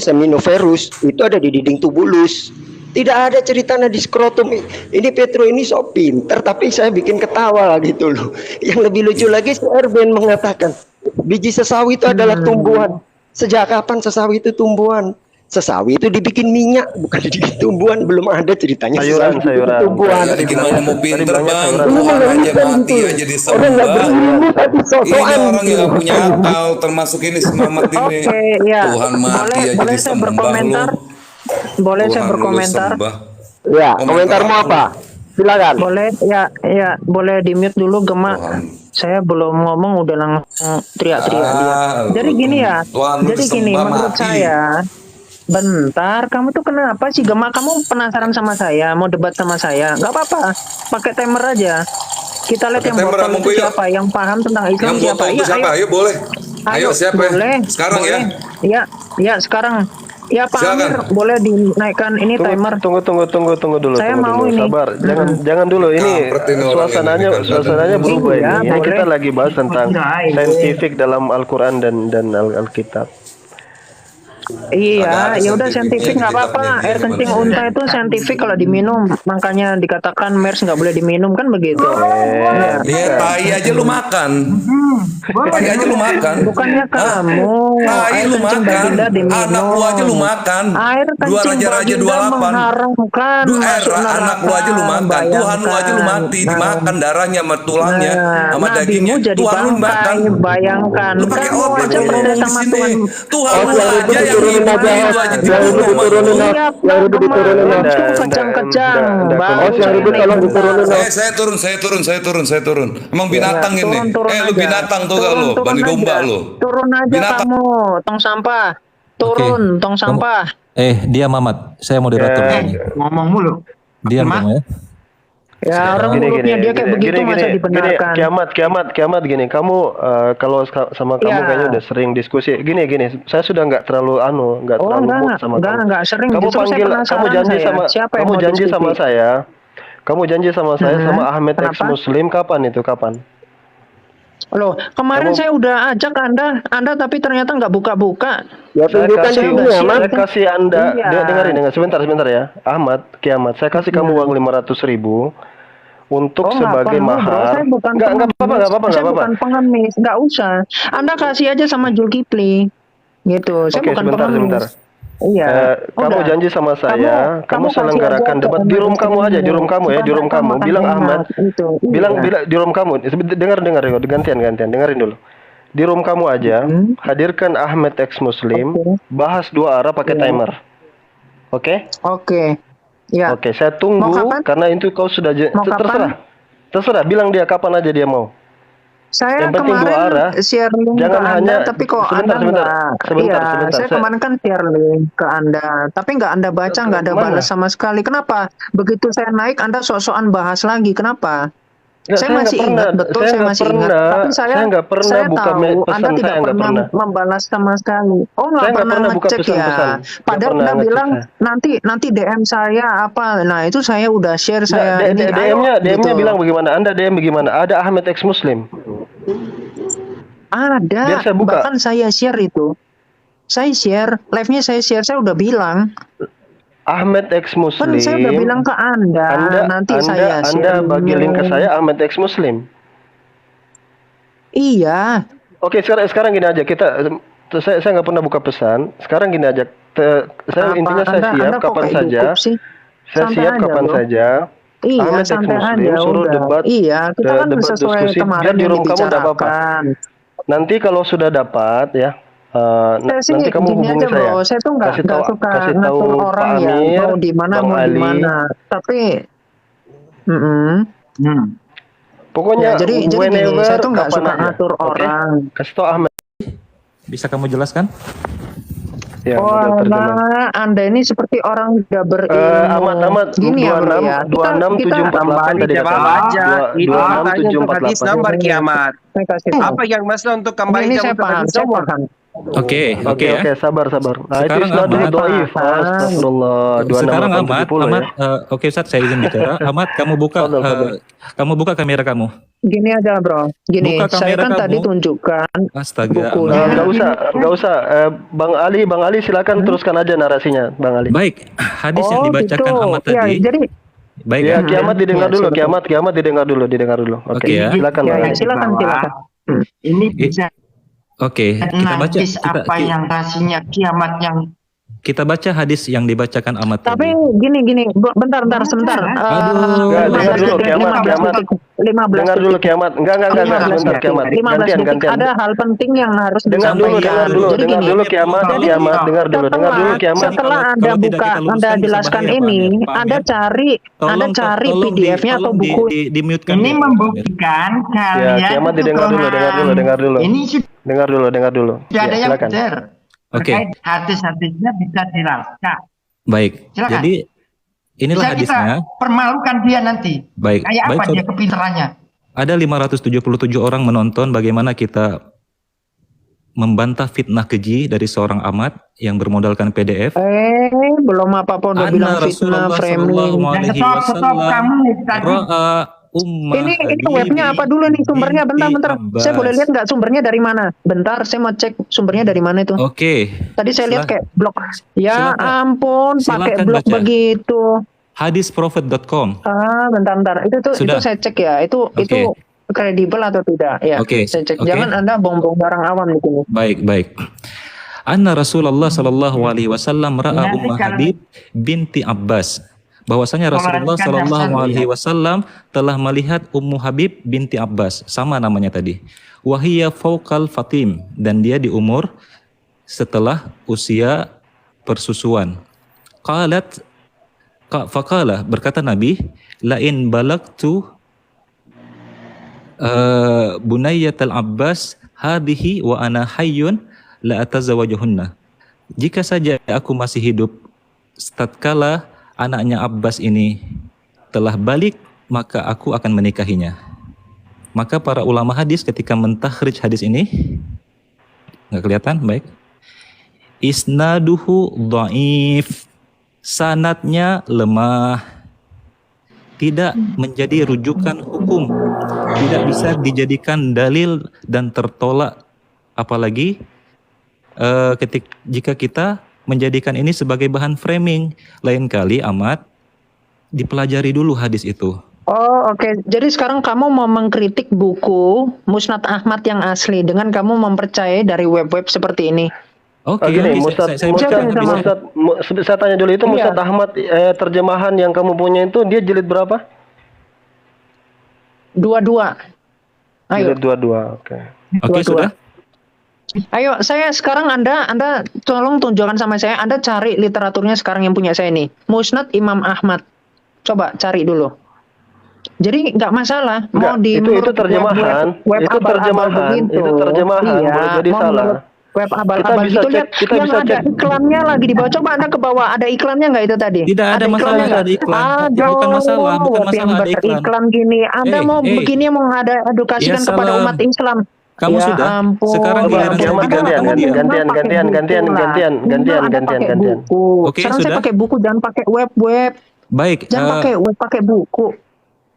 seminiferus, itu ada di dinding tubulus. Tidak ada ceritanya di skrotum. Ini Petro ini sok pinter, tapi saya bikin ketawa lah gitu loh. Yang lebih lucu lagi, si Erben mengatakan biji sesawi itu adalah tumbuhan. Sejak kapan sesawi itu tumbuhan? Sesawi itu dibikin minyak, bukan dibikin tumbuhan. Belum ada ceritanya Sayuran. tumbuhan. Jadi gimana mau pinter Bang? Ini Tuhan aja mengerikan mati gitu. aja Orang nggak disembah. berilmu tapi Ini sosokan orang gitu. yang gak punya akal, termasuk ini selamat ini. Oke, ya. Tuhan mati aja Boleh saya disembah berkomentar? lu. Boleh saya Tuhan lu berkomentar? sembah. Ya, komentarmu apa? Silakan. Boleh, ya, boleh di mute dulu Gemak. Tuhan. Saya belum ngomong udah langsung teriak-teriak dia. Jadi gini ya, Tuhan lu jadi gini disembah menurut mati. saya. Bentar, kamu tuh kenapa sih Gemak? Kamu penasaran sama saya, mau debat sama saya? Nggak apa-apa, pakai timer aja. Kita lihat Pakai yang timer, botol Abang itu Boyo. siapa, yang paham tentang Islam Yang siapa? botol itu Iya, siapa? Ayo boleh. Ayo siapa? boleh, Sekarang ya. boleh. Ya, sekarang. Ya Pak Silakan. Amir, boleh dinaikkan ini timer. Tunggu dulu. Saya tunggu mau dulu. ini. Sabar, jangan dulu. Ini Kampret ini orang suasananya ini, kan? suasananya berubah Iya, ini. Ini boleh. kita lagi bahas tentang Kirain. saintifik dalam Al-Quran dan Alkitab. Iya, Ada ya udah saintifiknya saintifik nggak di apa-apa. kitabnya, Air kencing gimana? unta itu saintifik kalau diminum, makanya dikatakan MERS nggak boleh diminum kan begitu. Iya. Dia tai aja lu makan. Tai aja lu makan. Bukannya Hah? kamu, Tai air lu kencing makan. baginda diminum. Anak lu aja lu makan. Air Dua kencing raja-raja baginda 28. mengharamkan masuk neraka. Anak lu aja lu makan. Tuhan lu aja lu mati, dimakan darahnya sama tulangnya, sama dagingnya. Nabimu jadi Tuhan lu makan. bangkai, bayangkan. Lu pakai Kamu otak aja lu beda ngomong di sama sini. Tuhan. Tuhan lu yang aja yang diturunin hidup aja, itu aja yang dibunuh sama lu. Iya, yang udah diturunin Pak, Anda, kejang-kejang. Anda, Bang, Oh, yang ribut tolong diturunin. Saya turun. Emang binatang ini. Turun Lu aja. binatang tuh gak lu? Turun Bani domba aja. lu. Turun aja Binatang. kamu, tong sampah. Turun, tong sampah. Diam Mamat. Saya moderator. Ngomong mulu. Diam Mak. dong ya. Ya orang Gini, mulutnya dia kayak begitu masa gini, dibenarkan. kiamat gini. Kamu kalau sama kamu Ya. kayaknya udah sering diskusi. Gini, saya sudah nggak terlalu nggak Oh terlalu mood sama kamu. enggak sering. Kamu Justru saya panggil, kamu penasaran janji saya. sama, Siapa yang kamu mau janji sama diskusi? saya. Kamu janji sama saya Mhm. sama Ahmed ex Kenapa? Muslim kapan itu? Kapan? Loh, kemarin Kamu- saya udah ajak Anda tapi ternyata nggak buka-buka. Ya Saya tunjukkan kasih, ini udah Ahmad. saya kasih Anda, Iya. dengerin sebentar ya. Ahmad, kiamat. Saya kasih kamu uang 500.000 untuk Oh, nggak sebagai perlu, bro. mahar. Saya bukan Nggak apa-apa, pengemis. nggak apa-apa, Saya nggak apa-apa. bukan pengemis. Nggak usah. Anda kasih aja sama Zulkifli. Gitu. Saya Oke, bukan sebentar. pengemis. Iya. Kamu Udah. janji sama saya, kamu kasih selenggarakan aja debat ke di room kamu Ahmad aja, di room kamu ya, di room Supaya kamu. makan Bilang enak, Ahmad, gitu. bilang Iya. di room kamu. Dengar, gantian, dengerin dulu. Di room kamu aja, hadirkan Ahmed ex Muslim, Oke. bahas 2 arah pakai Iya. timer. Oke? Oke. Ya. Oke, saya Mau tunggu kapan? karena itu kau sudah Mau kapan? terserah, bilang dia kapan aja dia mau. Saya Yang penting 2 arah. kemarin share link Jangan ke Anda, hanya tapi kok sebentar, Anda sebentar. nggak. Sebentar. Iya, saya kemarin kan share link ke Anda, tapi nggak Anda baca, nggak ada Mana? balas sama sekali. Kenapa? Begitu saya naik, Anda sok-sokan bahas lagi. Kenapa? Nggak, Saya nggak masih pernah, ingat, betul saya nggak masih ingat. pernah, Tapi saya nggak pernah saya buka tahu pesan, Anda tidak saya nggak pernah pernah. membalas sama sekali. Oh, nggak Saya nggak pernah pernah buka ngecek pesan-pesan. ya. Nggak Padahal pernah Anda ngecek bilang saya. nanti DM saya apa. Nah, itu saya udah share saya Nggak, ini. DM-nya Ayo, gitu. bilang bagaimana? Anda DM bagaimana? Ada Ahmed ex Muslim. Ada, Biar saya buka. bahkan saya share itu. Saya share, live-nya saya share, saya udah bilang. Ahmed ex Kan Muslim. saya udah bilang ke Anda, nanti saya Anda share. bagi link ke saya Ahmed ex Muslim. Iya, Oke, sekarang gini aja, saya nggak pernah buka pesan. Sekarang gini aja, saya apa intinya saya Anda siap kok kapan kayak saja. gugup sih? Saya Santai siap aja, kapan bro. saja. Iya, Ahmed ex santai Muslim aja suruh udah. debat, Iya, kita kan debat sesuai diskusi. kemarin Biar di yang room kamu nggak apa-apa. dibicarakan. Nanti kalau sudah dapat ya, Saya sih nanti kamu gini hubungi aja, bro. Saya tuh nggak Kasih tahu, suka kasih tahu ngatur Pak orang ya, Amir, mau di mana Bang mau di Ali. mana. Tapi, Pokoknya ya, jadi gini, whenever, saya tuh nggak kapan suka aja. ngatur Oke? orang. Kasih tahu Ahmed. Bisa kamu jelaskan? Ya, Oh, udah terjemah. nah, Anda ini seperti orang tidak berilmu. Amat Gini ya, bro ya. 26 Kembali tadi jawab katakan. aja. Itu katanya untuk hadis 26 gambar kiamat. Saya kasih tahu. Apa yang masalah untuk kembali Ini jawab saya untuk paham, hadis saya nomor? paham. Oke ya. Oke, sabar. Nah, itu Sekarang isnadul Ahmad. dhaif. Astagfirullah. Sekarang 26 Ahmad, 70 ya. oke Ustaz, saya izin bicara. Ahmad, kamu buka kamera kamu. Gini aja, bro. Gini, Buka saya kamera kan kamu. tadi tunjukkan Astaga. bukunya. Nggak usah. Bang Ali silakan teruskan aja narasinya, Bang Ali. Baik, hadis yang dibacakan gitu. Ahmad Ya, tadi. jadi Baik Ya, ya. kiamat didengar Ya, dulu, silakan. kiamat didengar dulu. Oke ya. Silakan, ya, Bang ya, Ali. silakan. Ini bisa Oke, kita baca najis apa yang kasihnya kiamat yang kita baca hadis yang dibacakan Ahmad Tapi tadi. gini, bentar, sebentar. Aduh. Dengar dulu, kiamat. 15 Dengar dulu detik. kiamat. Enggak, sebentar kiamat. 15 detik. Gantian. Ada hal penting yang harus Dengar dulu, disampaikan. Jadi dengar gini, dulu kiamat. Dengar dulu kiamat. setelah Anda Kalau tidak buka, kita luruskan Anda bisa jelaskan bahaya, ini, Pak Amir. Anda cari Tolong PDF-nya atau buku. di mute-kan ini dia, Pak Amir. membuktikan kalian Ya, kiamat itu didengar dulu, kelemahan. dengar dulu. Ini sudah Dengar dulu. ada yang Silakan. benar. Oke. Terkait hadis-hadisnya bisa dilacak. Baik. Silakan. Jadi inilah Bisa kita hadisnya. permalukan dia nanti. Baik. Kayak Baik, apa dia Sob. kepintarannya? Ada 577 orang menonton bagaimana kita membantah fitnah keji dari seorang Ahmad yang bermodalkan PDF. Belum apa-apa udah bilang fitnah, framing. Stop kamu tadi. Ini webnya apa dulu nih sumbernya? Bentar. Saya boleh lihat nggak sumbernya dari mana? Bentar, saya mau cek sumbernya dari mana itu. Oke. Tadi saya lihat kayak blog. Ya Silakan. ampun, pakai Silakan blog baca. begitu. Hadisprophet.com. Bentar. Itu Sudah. saya cek ya. Itu kredibel atau tidak? Ya. Oke, Saya cek. oke. Jangan Anda bohong-bohong barang awam di sini. Baik. Anna Rasulullah sallallahu alaihi wasallam ra'a Nanti Ummu kalau- Habib binti Abbas. Bahwasanya Rasulullah Perhatikan sallallahu dasar, alaihi wasallam telah melihat Ummu Habib binti Abbas, sama namanya tadi. Wahiyya fauqal fatim, dan dia di umur setelah usia persusuan. Faqala, berkata Nabi, lain balagtu bunayyatal Abbas hadhihi wa ana hayyun la atazawajuhunna. Jika saja aku masih hidup tatkala anaknya Abbas ini telah balik, maka aku akan menikahinya. Maka para ulama hadis ketika mentakhrij hadis ini, nggak kelihatan, baik. Isnaduhu dhaif, sanadnya lemah, tidak menjadi rujukan hukum, tidak bisa dijadikan dalil dan tertolak, apalagi jika kita menjadikan ini sebagai bahan framing. Lain kali amat dipelajari dulu hadis itu. Oh, oke. Jadi sekarang kamu mau mengkritik buku Musnad Ahmad yang asli dengan kamu mempercayai dari web-web seperti ini. Oke, Gini, oke, saya tanya dulu itu Iya. Musnad Ahmad terjemahan yang kamu punya itu dia jilid berapa? Dua-dua. Ayo. Jilid 22. Oke. Oke, sudah. Ayo, saya sekarang Anda tolong tunjukkan sama saya. Anda cari literaturnya sekarang yang punya saya ini. Musnad Imam Ahmad. Coba cari dulu. Jadi nggak masalah. Enggak, itu terjemahan. Itu terjemahan. Itu terjemahan. Iya, Boleh jadi mau salah. menurut web abal-abal Kita bisa gitu cek- lihat kita yang bisa ada cek. iklannya lagi di bawah. Coba Anda ke bawah, ada iklannya nggak itu tadi? Tidak ada masalah iklannya nggak? ada iklan. Ada. Bukan masalah, bukan web yang masalah ada iklan. beriklan gini. Anda mau begini mau ada edukasikan Ya, kepada salam. umat Islam. Kamu Ya sudah. ampun. Sekarang Coba, giliran saya Kiamat, bicara, gantian, kamu gantian, diam. gantian, gantian, gantian, gantian, gantian, gantian, gantian. Oke, Sekarang saya sudah. pakai buku, jangan pakai web-web. Baik. Jangan pakai web, pakai buku.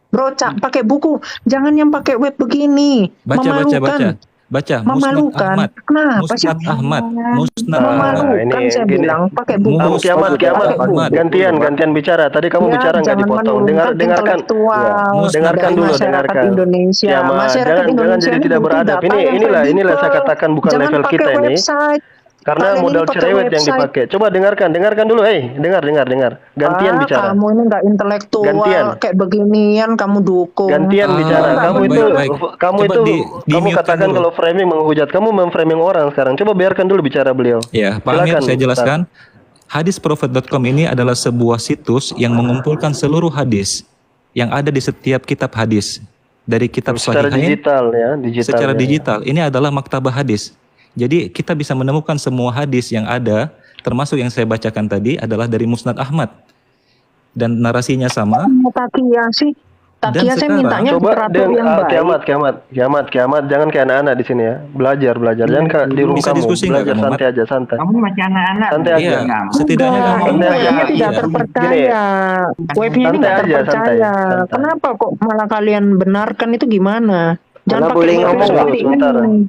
Bro, pakai buku. Jangan yang pakai web begini. Baca. Memalukan. Musnad Memalukan. Ahmad. Kenapa sih? Musnad Ahmad. Musnad Nah, Ahmad. Memalukan ini saya gini. bilang pakai buku. Kamu kiamat, Ahmad. gantian bicara. Tadi kamu Ya, bicara nggak jangan dipotong. menurunkan Dengarkan. intelektual Dengarkan dari dulu, masyarakat dengarkan. Indonesia. Kiamat, Masyarakat jangan Indonesia jadi ini tidak butuh beradab. data yang Inilah kredibel. saya katakan bukan Jangan level pakai kita ini. website. Karena Kalian modal ini pakai cerewet yang website. dipakai. Coba dengarkan dulu. Dengar. Gantian bicara. Kamu ini nggak intelektual, Gantian. kayak beginian kamu dukung. Gantian bicara. Kamu baik, itu, baik. kamu Coba itu, kamu di-mute-kan katakan dulu. kalau framing menghujat. Kamu memframing orang sekarang. Coba biarkan dulu bicara beliau. Ya, Pak Amir, Silakan, saya jelaskan. Ustaz. Hadisprofet.com ini adalah sebuah situs yang mengumpulkan seluruh hadis yang ada di setiap kitab hadis. Dari kitab Secara Sahihain digital ya, secara ya. digital. Ini adalah maktabah hadis. Jadi kita bisa menemukan semua hadis yang ada, termasuk yang saya bacakan tadi adalah dari Musnad Ahmad. Dan narasinya sama. Takia sih. Takia saya sekarang- mintanya Coba literatur yang baik. kiamat, jangan kayak anak-anak di sini ya. Belajar. Jangan kayak di rumah Bisa kamu. diskusi nggak Belajar kamu, santai aja, santai. Kamu masih anak-anak. Santai aja. Iya, setidaknya Enggak, kamu ini Santai webnya aja. tidak Iya. terpercaya. Webnya ini Santai nggak aja, terpercaya. santai. Kenapa kok malah kalian benarkan itu gimana? Jangan Karena pakai boleh web ngomong seperti nggak? Sebentar. ini.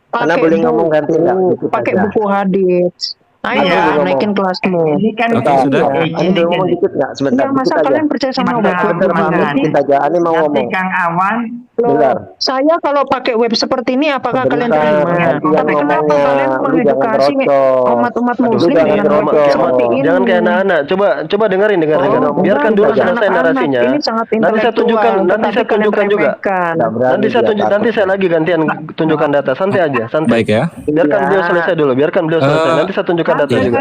Karena Pakai boleh ngomong kan, buku, tidak dikit pakai aja. buku hadis. Ayo Iya, ngomong. naikin kelasmu. Ini kan Oke, sudah. Ini boleh ngomong dikit nggak? Sebentar, Ya, masa dikit aja. kalian percaya sama Sebentar, web-web Sebentar, Pak Amir, begini? dikit aja. Ini mau Nanti ngomong. Kang Awan Loh, Dengar. saya kalau pakai web seperti ini apakah kalian Sebentar, terima? gantian Tapi kenapa ngomongnya. kalian Lu mengedukasi jangan terocos. umat-umat Aduh, muslim jangan dengan terocos. web seperti ini? Jangan kayak anak-anak. Coba dengerin. Biarkan dulu bukan selesai anak-anak. narasinya. Ini sangat Nanti saya tunjukkan, intelektual, nanti saya tetapi kalian tunjukkan juga. remehkan. Nggak berani dia, Nanti takut. saya lagi gantian tunjukkan data. Santai aja, santai. baik ya. Biarkan beliau selesai dulu. Nanti saya tunjukkan data juga.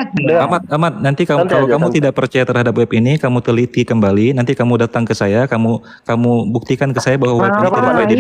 Amat, nanti Santai kalau aja, kamu santai. tidak percaya terhadap web ini, kamu teliti kembali. Nanti kamu datang ke saya, kamu buktikan ke saya bahwa web ini tidak Apa-apa, valid.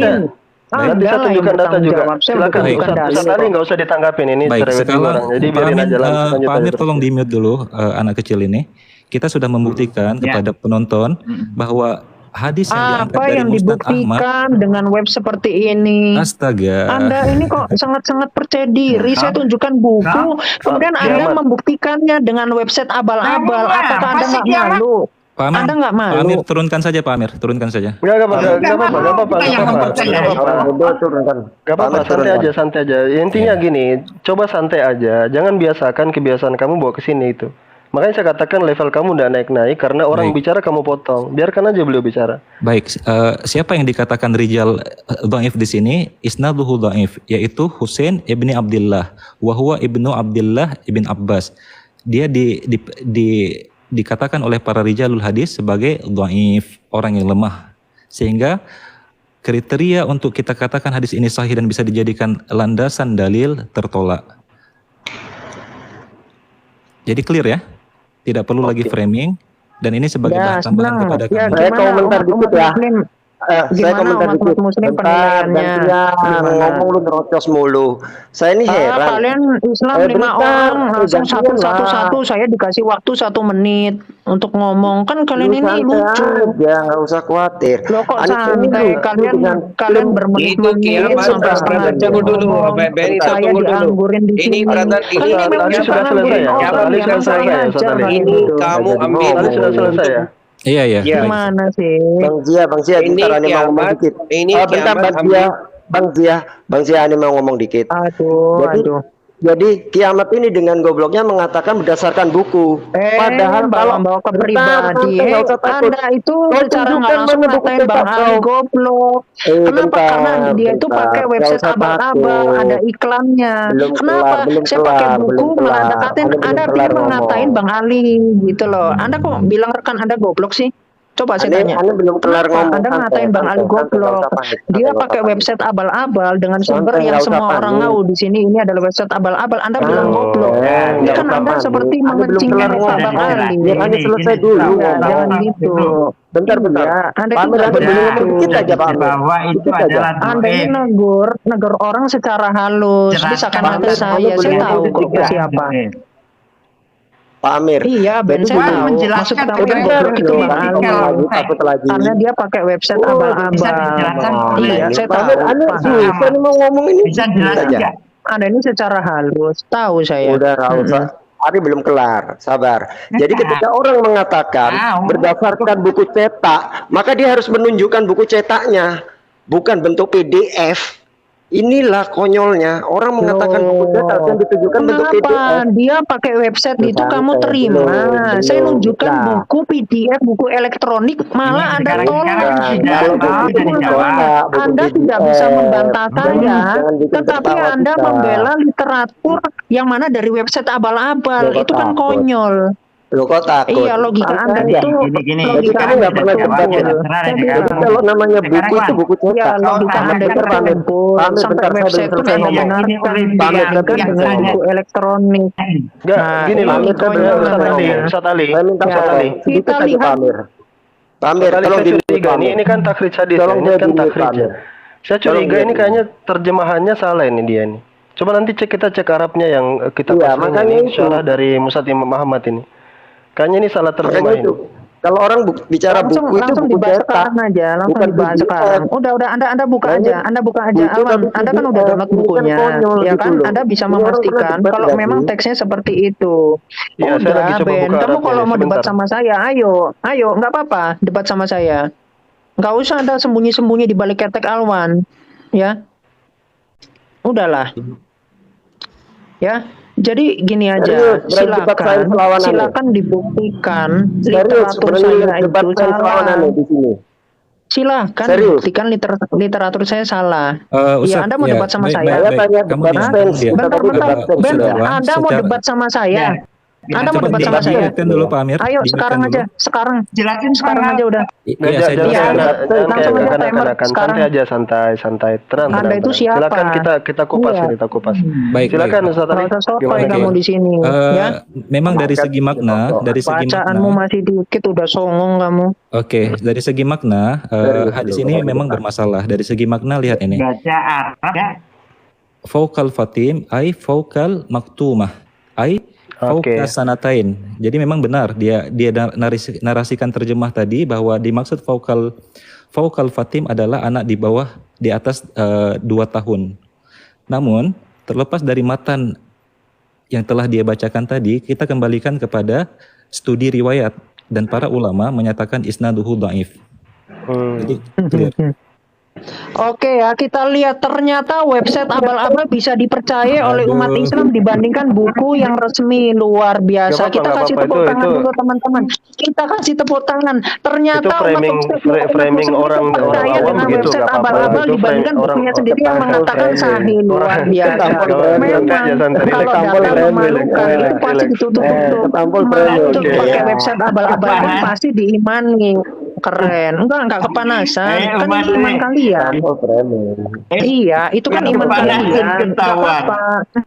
Nanti saya tunjukkan data juga. Silakan, Baik. Ustaz Ali nggak usah ditanggapin ini Baik, cerewet sekarang orang. Jadi Pak biarin Amir, aja lanjut Pak Amir aja. tolong di mute dulu anak kecil ini. Kita sudah membuktikan kepada penonton bahwa hadis yang diangkat Apa dari yang Musnad Ahmad. dibuktikan dengan web seperti ini? Astaga. Anda ini kok sangat-sangat percaya diri. Saya tunjukkan buku, kemudian Anda Kiamat. membuktikannya dengan website abal-abal. Kamu Apakah Anda apa sih, nggak Kiamat? malu? Pak Amir, Anda nggak malu? Pak Amir, turunkan saja Pak Amir, turunkan saja. Nggak apa-apa. Bodoh turunkan. Gak apa-apa, santai aja. Intinya gini, coba santai aja. Jangan biasakan kebiasaan kamu bawa ke sini itu. Makanya saya katakan level kamu udah naik-naik karena orang Baik. bicara kamu potong. Biarkan aja beliau bicara. Baik, siapa yang dikatakan rijal dhaif di sini? Isnaduhu dhaif, yaitu Husain ibni Abdullah, wa huwa ibnu Abdullah ibn Abbas. Dia dikatakan oleh para rijalul hadis sebagai dhaif, orang yang lemah. Sehingga kriteria untuk kita katakan hadis ini sahih dan bisa dijadikan landasan dalil tertolak. Jadi clear ya? Tidak perlu lagi framing, dan ini sebagai bahan tambahan kepada kamu. Saya komentar dikit ya. Saya Gimana komentar umat-umat dikit. muslim Bentar, penilaiannya? gantian Gimana? ngomong lu nerocos mulu. Saya ini heran. Kalian Islam 5 bentar, orang langsung gantian satu-satu. lah. Saya dikasih waktu 1 menit untuk ngomong. Kan Lu kalian ini santai lucu. aja, nggak usah khawatir. Loh kok Anies ini santai? lucu Kalian dengan kalian film bermenit-menit kiamat, sampai setengah jam tunggu dulu, ngomong. Benny, Saya tunggu dulu. dianggurin di Ini sini. brother, Kan ini ini memang tadi suka sudah selesai nganggurin ya? orang Tadi yang sudah selesai ya, ngajar Ustaz Ali? kayak Ini gitu. kamu Nggak jadi ambil ngomong. Tadi sudah selesai ya? Iya ya. Ya. Gimana sih? Bang Zia, Ini bentar Ani mau ngomong kiamat, dikit. ini Bentar, kiamat Bang Zia, Ani mau ngomong dikit. Aduh. Jadi kiamat ini dengan gobloknya mengatakan berdasarkan buku. Padahal kalau bawa ke bentar, pribadi, santai, nggak usah takut. Anda itu Kau secara nggak tunjukkan langsung mana buku ngatain Bang cetak Ali kau. goblok. Kenapa? Bentar, Karena dia itu bentar. pakai Nggak website usah abal-abal, takut. ada iklannya. Belum Kenapa? kelar, Saya pakai buku belum malah kelar. Anda katain, Anda belum Anda kelar pikir mengatain ngomong. Bang Ali gitu loh. Anda kok bilang rekan Anda goblok sih? Coba saya tanya. Ane belum kelar Kenapa ngomong. Anda ngatain Bang Ali goblok? Dia pakai website abal-abal dengan sumber Santai, yang nggak usah semua orang panik. tahu di sini ini adalah website abal-abal. Anda bilang goblok. Ini kan Anda seperti Ane belum memancing kelar Pak ngomong. Bang Ali. Biar Ane selesai dulu Iya, ngomong. jangan gitu. Bentar. Iya, Anda itu Pamir, nggak Ane belum ngomong dikit aja, Pamir. bahwa itu Dikit aja. adalah Anda ini negur orang secara halus. Jelaskan. Bisa kan Pamir, saya Pamir tahu belum kok siapa. Pak Amir. Iya, Ben Jadi saya gini, tahu. Maksud menjelaskan kamu yang bentar goblok itu dong, Bang takut Ali. lagi, takut lagi. Karena dia pakai website bisa abal-abal. dijelaskan. Iya, Ini saya Pak tahu. Amir, Ane Paham. susah nih mau ngomong ini. Bisa Dikit jelaskan aja. nggak? Anda ini secara halus. Tahu saya. Udah, nggak usah. Hari belum kelar, sabar. Jadi ketika orang mengatakan berdasarkan buku cetak, maka dia harus menunjukkan buku cetaknya, bukan bentuk PDF. Inilah konyolnya. Orang mengatakan buku cetak dan ditujukan bentuk Kenapa PDF. dia pakai website itu kamu Santai, terima? belum, Saya nunjukkan belum. buku PDF, buku elektronik, malah Anda sekarang- tolak. sekarang Kalau tidak buku mau itu dari buku Jawa. cetak, buku Anda tidak PDF. bisa membantah saya, Jangan bikin tetapi tertawa Anda kita. membela literatur yang mana dari website abal-abal. Loh, kok Itu kan takut? konyol. Loh kok takut? Iya, logika Anda Santai aja. itu Gini. Jadi logika kamu Anda nggak pernah itu debat ya? Jadi kalau namanya buku itu buku Ya, cetak. logika Anda itu Bentar, Pamir. tumpul Pamir, sampai bentar, saya website belum itu selesai Anda ngomong. benarkan Pamir, digantikan bentar, dengan saya buku elektronik. Enggak, Nah, gini loh. ini konyol Ustaz Ali, namanya. Ustaz Ali. Saya minta Ya, tolong sedikit kita aja lihat. Pamir. Pamir, Ustaz Ali, tolong saya diri curiga ini kan takrij hadis ya. Tolong Ini dia kan diri, takrij ya. Pamir. Saya Tolong curiga dia ini diri. kayaknya terjemahannya salah ini dia ini. Coba nanti kita cek Arabnya yang kitab Iya, aslinya makanya ini, itu. syarah dari Musad Imam Ahmad ini. Kayaknya ini salah terjemah Makanya itu. ini. Kalau orang bicara langsung buku itu buku dibahas cetak. sekarang aja, langsung bukan dibahas PDF. sekarang. Udah Anda buka Nah, ini aja, Anda buka aja. buku Aman, tapi Anda kan PDF, udah download ini kan bukunya, konyol ya gitu kan? loh. Anda bisa Ini orang pernah memastikan debat kalau nggak memang sih? teksnya seperti itu. Iya, saya lagi Udah, coba Ben, buka kamu Arabnya kalau nih, mau debat sebentar. sama saya, ayo, nggak apa-apa, debat sama saya. Nggak usah Anda sembunyi-sembunyi di balik ketek Alwan, ya. Udahlah. Ya, jadi gini aja, Serius, berani debat sains lawan aneh. silakan dibuktikan Serius, literatur berani saya debat itu sains lawan salah. aneh di sini. Silahkan Serius? buktikan literatur saya salah. Ustaz, Iya, Anda mau debat sama saya? Saya tanya Kamu debat diam, sains, diam. kita tadi Bentar, debat sains. Ben, Sudah, Anda mau secara- debat sama saya? Anda mau Coba debat sama saya? diingatkan dulu Pak Amir. Ayo Diingatkan sekarang dulu. aja, sekarang Jelasin sekarang aja udah. Iya, Nggak, saya jangan Iya, jelaskan. kayak langsung aja timer kekanak-kanakan. sekarang. Santai aja, santai. Tenang. Anda itu siapa? Silakan kita kupas Iya. ini, kita kupas. Baik, Silakan baik. Ustaz Ali. Nggak usah sotoy Gimana? kamu di sini, ya. Memang dari segi makna, Bacaanmu masih dikit udah songong kamu. Oke, dari segi makna, hadis ini memang bermasalah. Dari segi makna lihat ini. Baca Arab ya. Faukal fatim ay faukal maktumah ay Oke. fauka sanatain. Jadi memang benar dia narasikan terjemah tadi bahwa dimaksud faukal fatim adalah anak di bawah di atas 2 tahun. Namun terlepas dari matan yang telah dia bacakan tadi, kita kembalikan kepada studi riwayat dan para ulama menyatakan isnaduhu dhaif. Jadi clear. Oke ya, kita lihat ternyata website abal-abal bisa dipercaya oleh umat Aduh. Islam dibandingkan buku yang resmi. Luar biasa. Gak apa-apa, Kita gak kasih apa-apa. tepuk tangan Itu- dulu teman-teman. Kita kasih tepuk tangan. Ternyata Itu framing- umat framing Muslim orang percaya awam dengan begitu, website gak apa-apa. abal-abal Itu dibandingkan frame- bukunya orang- sendiri yang mengatakan sahih. Luar biasa. Memang kalau data memalukan itu pasti ditutup-tutup. Ketampol Malah frame, itu oke. pakai website abal-abal pun pasti diimani. keren. Enggak kepanasan. Kan ini iman kalian. Iya, itu kan iman kalian. Enggak apa-apa.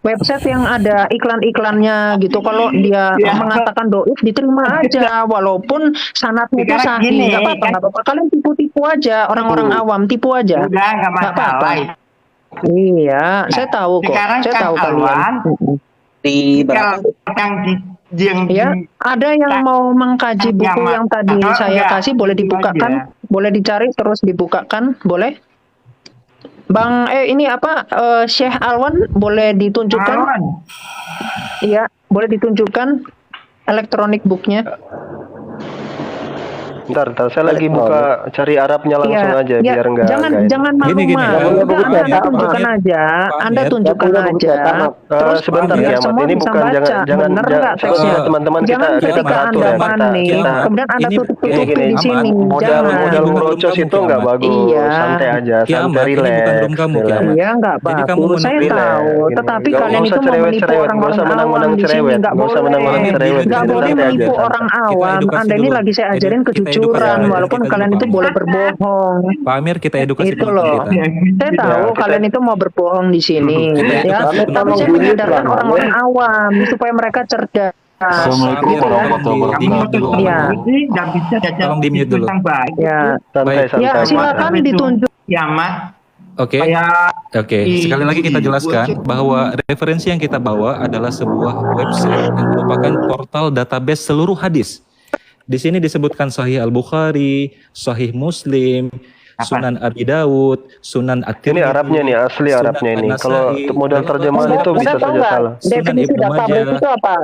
Website yang ada iklan-iklannya gitu, kalau dia mengatakan doif diterima aja, walaupun sanadnya itu sahih. Enggak apa-apa, enggak apa-apa. Kalian tipu-tipu aja, orang-orang awam tipu aja. Udah nggak Enggak masalah. apa-apa. Iya, saya tahu kok. Sekarang Saya Kang tahu kalian. Alwan, Di kalau Kang yang Ya, ada yang mau mengkaji buku yang tadi saya kasih, boleh dibukakan, boleh dicari terus dibukakan, boleh? Bang, ini apa? Syekh Alwan boleh ditunjukkan? Iya, boleh ditunjukkan elektronik booknya. Ntar, saya lagi buka cari Arabnya langsung aja Iya, biar enggak jangan malu-malu. Anda tunjukkan aja, Anda tunjukkan aja. Terus sebentar biar ya, semua ini bisa bukan baca. Bener nggak teksnya? teman-teman Jangan kita ketika teratur Anda ya, panik, kemudian Anda tutup-tutupi di sini. modal Jangan. ngerocos itu enggak bagus. Iya. Santai aja, santai Kiamat, ini bukan relax. room kamu, relax. Kiamat. Iya, nggak Jadi kamu bagus. Saya menurut- tahu. Gini. Tetapi Nggak kalian usah itu mau cerewet-cerewet, menipu nggak usah orang-orang menang-menang awam di sini. cerewet, Nggak nggak usah boleh. menang-menang cerewet. Nggak Santai boleh aja. menipu orang awam. edukasi Anda ini dulu. lagi saya ajarin Kita kejujuran, edukasi. walaupun Kita kalian itu edukasi. boleh berbohong. Pak Amir, kita edukasi Itu penonton loh. kita. Saya tahu kita- kalian itu mau berbohong di sini, Kita ya. edukasi Tapi saya menyadarkan orang-orang awam supaya mereka cerdas. Assalamualaikum warahmatullahi wabarakatuh. Iya. nggak bisa cacat Tolong di-mute dulu. yang baik. Ya, Santai, Baik. santai. ya silakan ditunjuk. Kiamat Oke. Oke, sekali lagi kita jelaskan bahwa referensi yang kita bawa adalah sebuah website yang merupakan portal database seluruh hadis. Di sini disebutkan Sahih Al-Bukhari, Sahih Muslim, Sunan Abi Daud, Sunan At-Tirmidzi. Ini Arabnya nih, asli Sunan Arabnya ini. An-Nasai, Kalau modal terjemahan Anda itu bisa tahu saja nggak salah. Sunan definisi Ibnu database Majah, itu apa?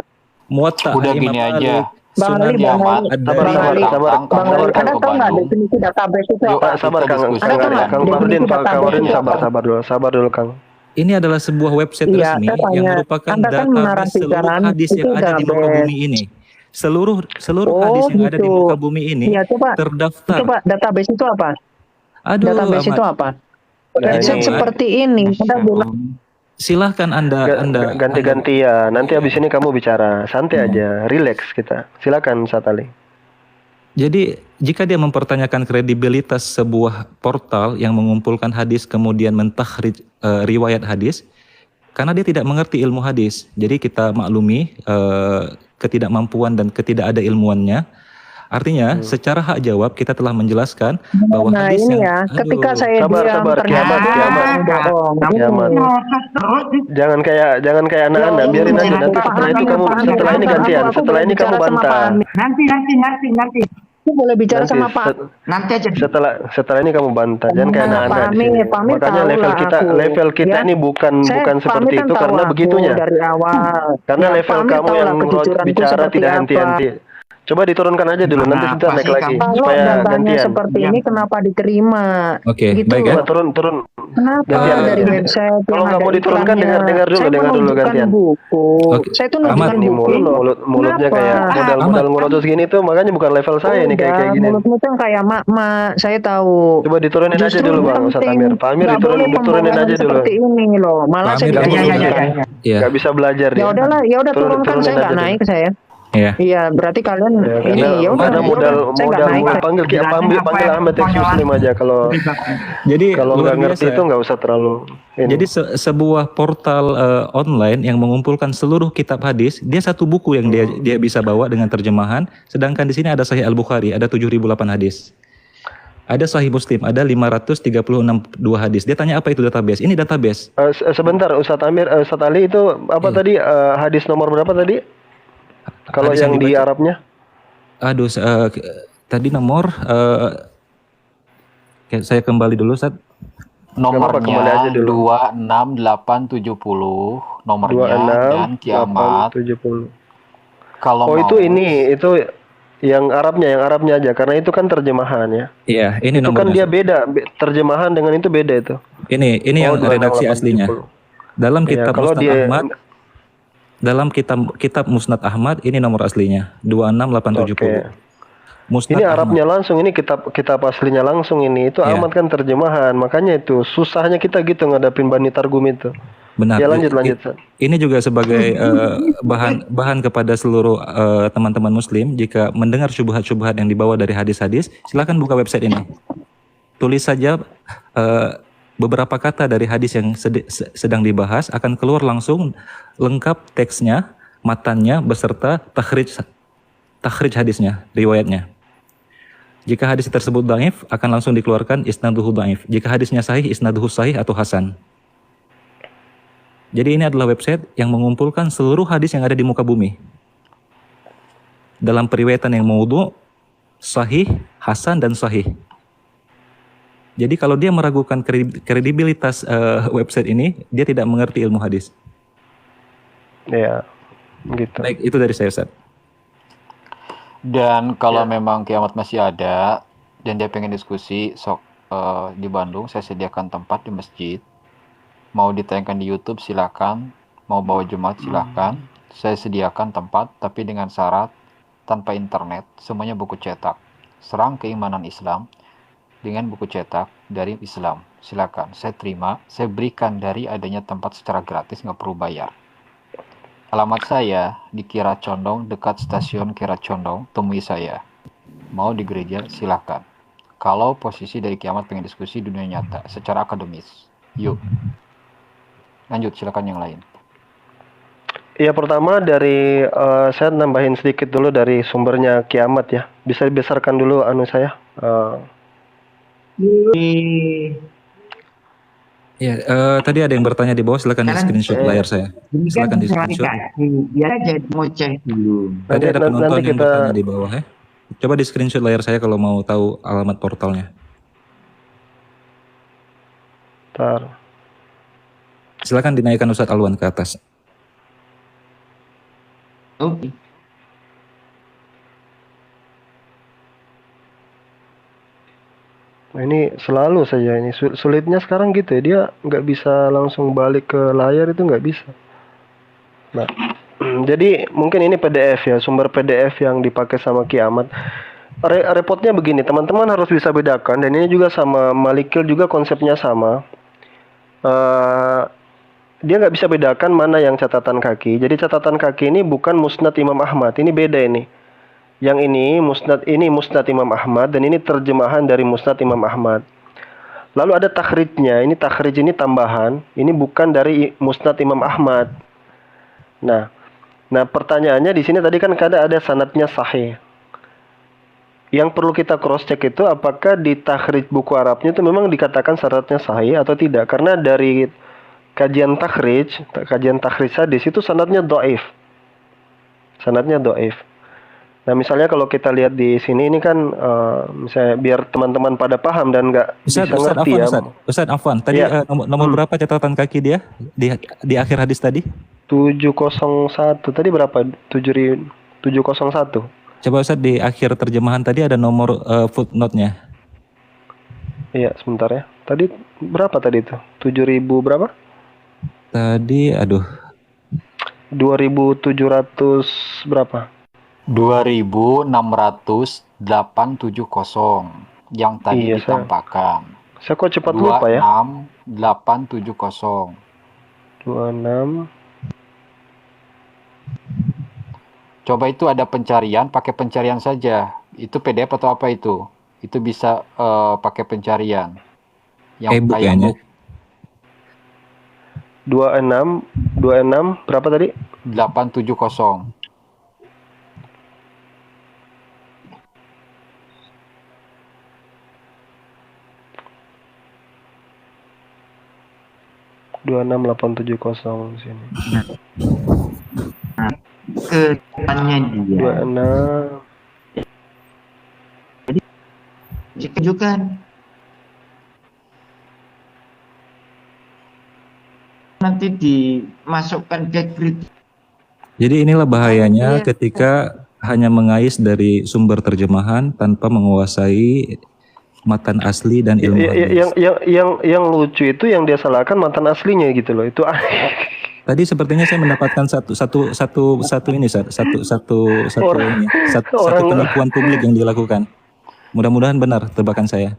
Muwatta Udah Imam gini Malik, aja. Bang Sunan Ali, Bang Ali, Ad-Dari. Bang Ali, sabar, Bang Ali. Kang. Anda tahu nggak definisi database itu Yuk, apa? Sabar Kang, Kita diskusi. Kang Ada nggak? Kang Fardin, Definisi Kang database Fardin, itu sabar dulu Kang. Ini adalah sebuah website Iya, resmi saya yang tanya. merupakan Anda kan database menarasikan seluruh hadis itu yang ada di muka database. bumi ini. Seluruh Oh, hadis yang ada di gitu. muka bumi ini Iya, coba terdaftar. database itu apa? Aduh, Database amat. itu apa? Nah, Website ini- seperti ini. Anda bilang Silahkan Anda Ganti-gantian. Nanti habis ini kamu bicara. Santai aja, relax kita. Silakan Satali. Jadi jika dia mempertanyakan kredibilitas sebuah portal yang mengumpulkan hadis kemudian mentakhrij riwayat hadis, karena dia tidak mengerti ilmu hadis, jadi kita maklumi ketidakmampuan dan ketidakada ilmuannya. Artinya secara hak jawab kita telah menjelaskan bahwa nah hadis ini yang ya, ketika saya Sabar, diam sabar, ternyata kiamat, dia kiamat. bohong. Kiamat. Jangan kayak anak-anak, biarin aja. Nanti setelah itu kamu, setelah ini gantian. Setelah ini kamu bantah. nanti Aku boleh bicara Nanti sama Pak. nanti aja. setelah ini kamu bantah. Jangan kayak Nah, anak-anak di Pak sini. Amir, Pak Amir Makanya tahu level lah kita, aku, level kita ya. ini bukan Saya, bukan Pak seperti Amir kan itu tahu karena aku begitunya. dari awal. Karena Ya, level Pak Amir kamu tahu yang lah kejujuranku bicara seperti tidak apa. henti-henti. Coba diturunkan aja dulu, nanti kita Kenapa naik sih lagi kamu? Kalau supaya datanya gantian. seperti ini kenapa diterima? Oke, Gitu baik ya. loh. Coba turun. Kenapa Gantian, dari gantian. website Kalau yang nggak ada mau diturunkan, iklannya? dengar dulu Saya gantian. menunjukkan buku. Oke. Saya tuh Ahmad. nunjukkan Ini buku loh. mulutnya Kenapa? kayak modal ngerotos gini tuh, makanya bukan level saya nih kayak Udah, gini. mulutmu tuh kayak mak-mak, saya tahu. Coba diturunin aja Justru dulu Bang Ustadz penting, Amir. Pak Amir nggak boleh diturunin aja pembohongan dulu. seperti ini loh. Malah Pak saya Amir, tidak kamu diingatkan. Iya. Gak bisa belajar dia. Ya udahlah, ya udah turunkan, saya nggak naik saya. Iya. Iya, berarti kalian Ya, ini ya udah. karena modal panggil panggil Ahmad X Muslim aja kalau Jadi kalau luar nggak ngerti biasa. itu nggak usah terlalu ini. Jadi sebuah portal online yang mengumpulkan seluruh kitab hadis, dia satu buku yang dia bisa bawa dengan terjemahan, sedangkan di sini ada Sahih Al-Bukhari, ada 7.008 hadis. Ada Sahih Muslim, ada 536 hadis. Dia tanya apa itu database? Ini database. Sebentar Ustadz Amir, Ustadz Ali itu apa tadi hadis nomor berapa tadi? Kalau Hadis yang di dibaca. Arabnya? Aduh, tadi nomor saya kembali dulu, Ustaz. Apa-apa, kembali aja Nomornya dulu. 26870 nomornya dan kiamat. 26870. Kalau Oh mau itu yang Arabnya aja karena itu kan terjemahan ya. Iya, ini Itu kan nomornya. dia beda, terjemahan dengan itu beda itu. Ini yang 26870. redaksi aslinya. Dalam Iya, kitab kalau Musnad dia Ahmad, dalam kitab Musnad Ahmad ini nomor aslinya 26870. Oke. Musnad Ini Ahmad. Arabnya langsung, ini kitab aslinya langsung ini. Itu Iya. Ahmad kan terjemahan, makanya itu susahnya kita gitu ngadapin Bani Targum itu. Benar. Ya lanjut Ustaz. Ini juga sebagai bahan kepada seluruh teman-teman Muslim. Jika mendengar syubhat-syubhat yang dibawa dari hadis-hadis, silakan buka website ini. Tulis saja beberapa kata dari hadis yang sedang dibahas, akan keluar langsung lengkap teksnya, matannya beserta takhrij hadisnya, riwayatnya. Jika hadis tersebut dhaif, akan langsung dikeluarkan isnaduhu dhaif. Jika hadisnya sahih, isnaduhu sahih atau hasan. Jadi ini adalah website yang mengumpulkan seluruh hadis yang ada di muka bumi. Dalam periwayatan yang maudhu, sahih, hasan, dan sahih. Jadi kalau dia meragukan kredibilitas website ini, dia tidak mengerti ilmu hadis. Ya, gitu. Baik, itu dari saya, Ustaz. Dan kalau memang kiamat masih ada dan dia pengen diskusi, sok di Bandung saya sediakan tempat di masjid. Mau ditayangkan di YouTube silakan, mau bawa jemaat silakan. Saya sediakan tempat tapi dengan syarat tanpa internet, semuanya buku cetak. Serang keimanan Islam dengan buku cetak dari Islam. Silakan, saya terima, saya berikan dari adanya tempat secara gratis, nggak perlu bayar. Alamat saya di Kira Condong, dekat stasiun Kira Condong, temui saya. Mau di gereja silakan. Kalau posisi dari kiamat pengen diskusi dunia nyata secara akademis, yuk. Lanjut, silakan yang lain. Ya, pertama dari saya nambahin sedikit dulu dari sumbernya kiamat ya. Bisa dibesarkan dulu saya. Ya, tadi ada yang bertanya di bawah, silakan di screenshot layar saya. Silakan di screenshot. Biar aja ngoceh dulu. Tadi ada penonton nanti yang bertanya di bawah ya. Coba di screenshot layar saya kalau mau tahu alamat portalnya. Bentar. Silakan dinaikkan Ustadz Alwan ke atas. Oke. Nah, ini selalu saja ini sulitnya sekarang gitu ya, dia nggak bisa langsung balik ke layar, itu nggak bisa. Nah, jadi mungkin ini PDF ya, sumber PDF yang dipakai sama kiamat. Repotnya begini, teman-teman harus bisa bedakan, dan ini juga sama Malikil juga konsepnya sama. Dia nggak bisa bedakan mana yang catatan kaki. Jadi catatan kaki ini bukan Musnad Imam Ahmad, ini beda ini. Yang ini Musnad Imam Ahmad, dan ini terjemahan dari Musnad Imam Ahmad. Lalu ada takhrijnya, ini takhrij ini tambahan, ini bukan dari Musnad Imam Ahmad. Nah pertanyaannya di sini tadi kan ada sanadnya sahih. Yang perlu kita cross check itu apakah di takhrij buku Arabnya itu memang dikatakan syaratnya sahih atau tidak? Karena dari kajian takhrij hadis itu sanadnya dhaif. Sanadnya dhaif. Nah, misalnya kalau kita lihat di sini ini kan misalnya biar teman-teman pada paham dan nggak bisa ngerti ya. Ustadz Afwan, tadi nomor berapa catatan kaki dia di akhir hadis tadi? 701. Tadi berapa? 701. Coba Ustadz di akhir terjemahan tadi ada nomor footnote-nya. Iya, sebentar ya. Tadi berapa tadi itu? 7.000 berapa? Tadi 2.700 berapa? 2.60870 yang tadi Iya, ditampakkan. Saya kok cepat lupa ya. 26870. 26. Coba itu ada pencarian, pakai pencarian saja. Itu PDF atau apa itu? Itu bisa pakai pencarian. Yang e-book kayak kayaknya. 26 berapa tadi? 870. Dua 26870 di sini. Ke depannya dia. 26. Tunjukkan. Nanti dimasukkan ke grid. Jadi inilah bahayanya ketika hanya mengais dari sumber terjemahan tanpa menguasai matan asli dan ilmu hadis. Yang lucu itu yang dia salahkan matan aslinya gitu loh. Itu Tadi sepertinya saya mendapatkan satu penipuan publik yang dilakukan. Mudah-mudahan benar tebakan saya.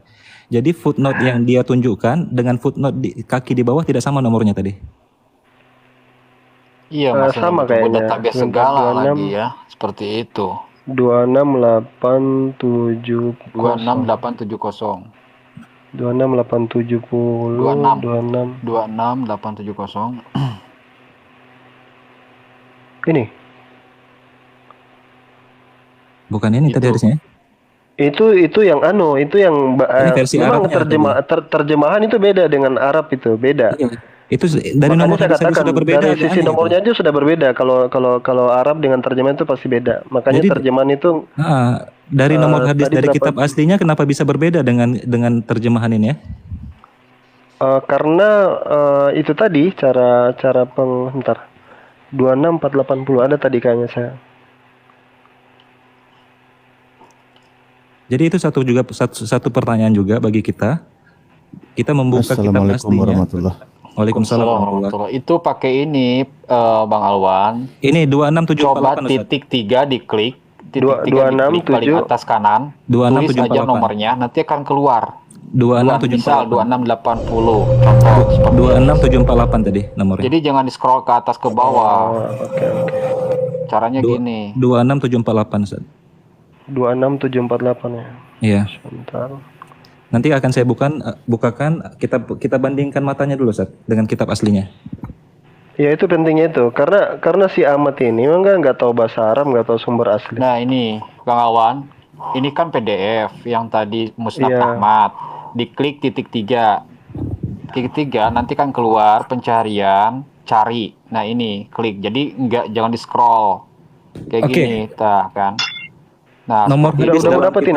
Jadi footnote yang dia tunjukkan dengan footnote di kaki di bawah tidak sama nomornya tadi. Iya, masa sama nyebut-nyebut kayaknya. database Sebentar, segala 26 lagi ya. Seperti itu. 26870 26870. 26870 26 26 26870. ini Bukan ini tadi Itu. harusnya. itu yang itu yang Ini versi memang Arabnya terjemahan itu beda dengan Arab, itu beda. Iya. Itu dari Makanya nomor saya hadis aja katakan sudah berbeda. dari agak sisi aneh itu. nomornya aja sudah berbeda. Kalau Arab dengan terjemahan itu pasti beda. Makanya Jadi, terjemahan itu dari nomor hadis tadi dari berapa? kitab aslinya kenapa bisa berbeda dengan terjemahan ini ya? Karena itu tadi cara bentar 26480 ada tadi kayaknya saya. Jadi itu satu pertanyaan juga bagi kita. Kita membuka kitab Assalamualaikum aslinya. warahmatullahi. Waalaikumsalam warahmatullahi. Warahmatullahi. Itu pakai ini, Bang Alwan. Ini Coba 26748 Ustaz. titik 3 diklik. Titik 3 diklik 267 paling atas kanan. Tulis aja 26748. nomornya, nanti akan keluar. Misal 26748. 2680. Contoh seperti itu. 26748 tadi nomornya. Jadi jangan di scroll ke atas ke bawah. Oke. Caranya gini. 26748 Ustaz. 26748 ya. Iya. Sebentar. Nanti akan saya bukakan, kita bandingkan matanya dulu Ustaz dengan kitab aslinya. Ya itu pentingnya itu karena si Ahmad ini memang nggak tahu bahasa Arab, nggak tahu sumber asli. Nah ini Bang Alwan, ini kan PDF yang tadi Musnad Iya. Ahmad. Diklik titik 3. Titik 3 nanti kan keluar pencarian, cari. Nah ini klik. Jadi jangan di scroll. Kayak Oke. gini, kan. Nah, Nomor seperti hadis itu. Udah mau dalam dapat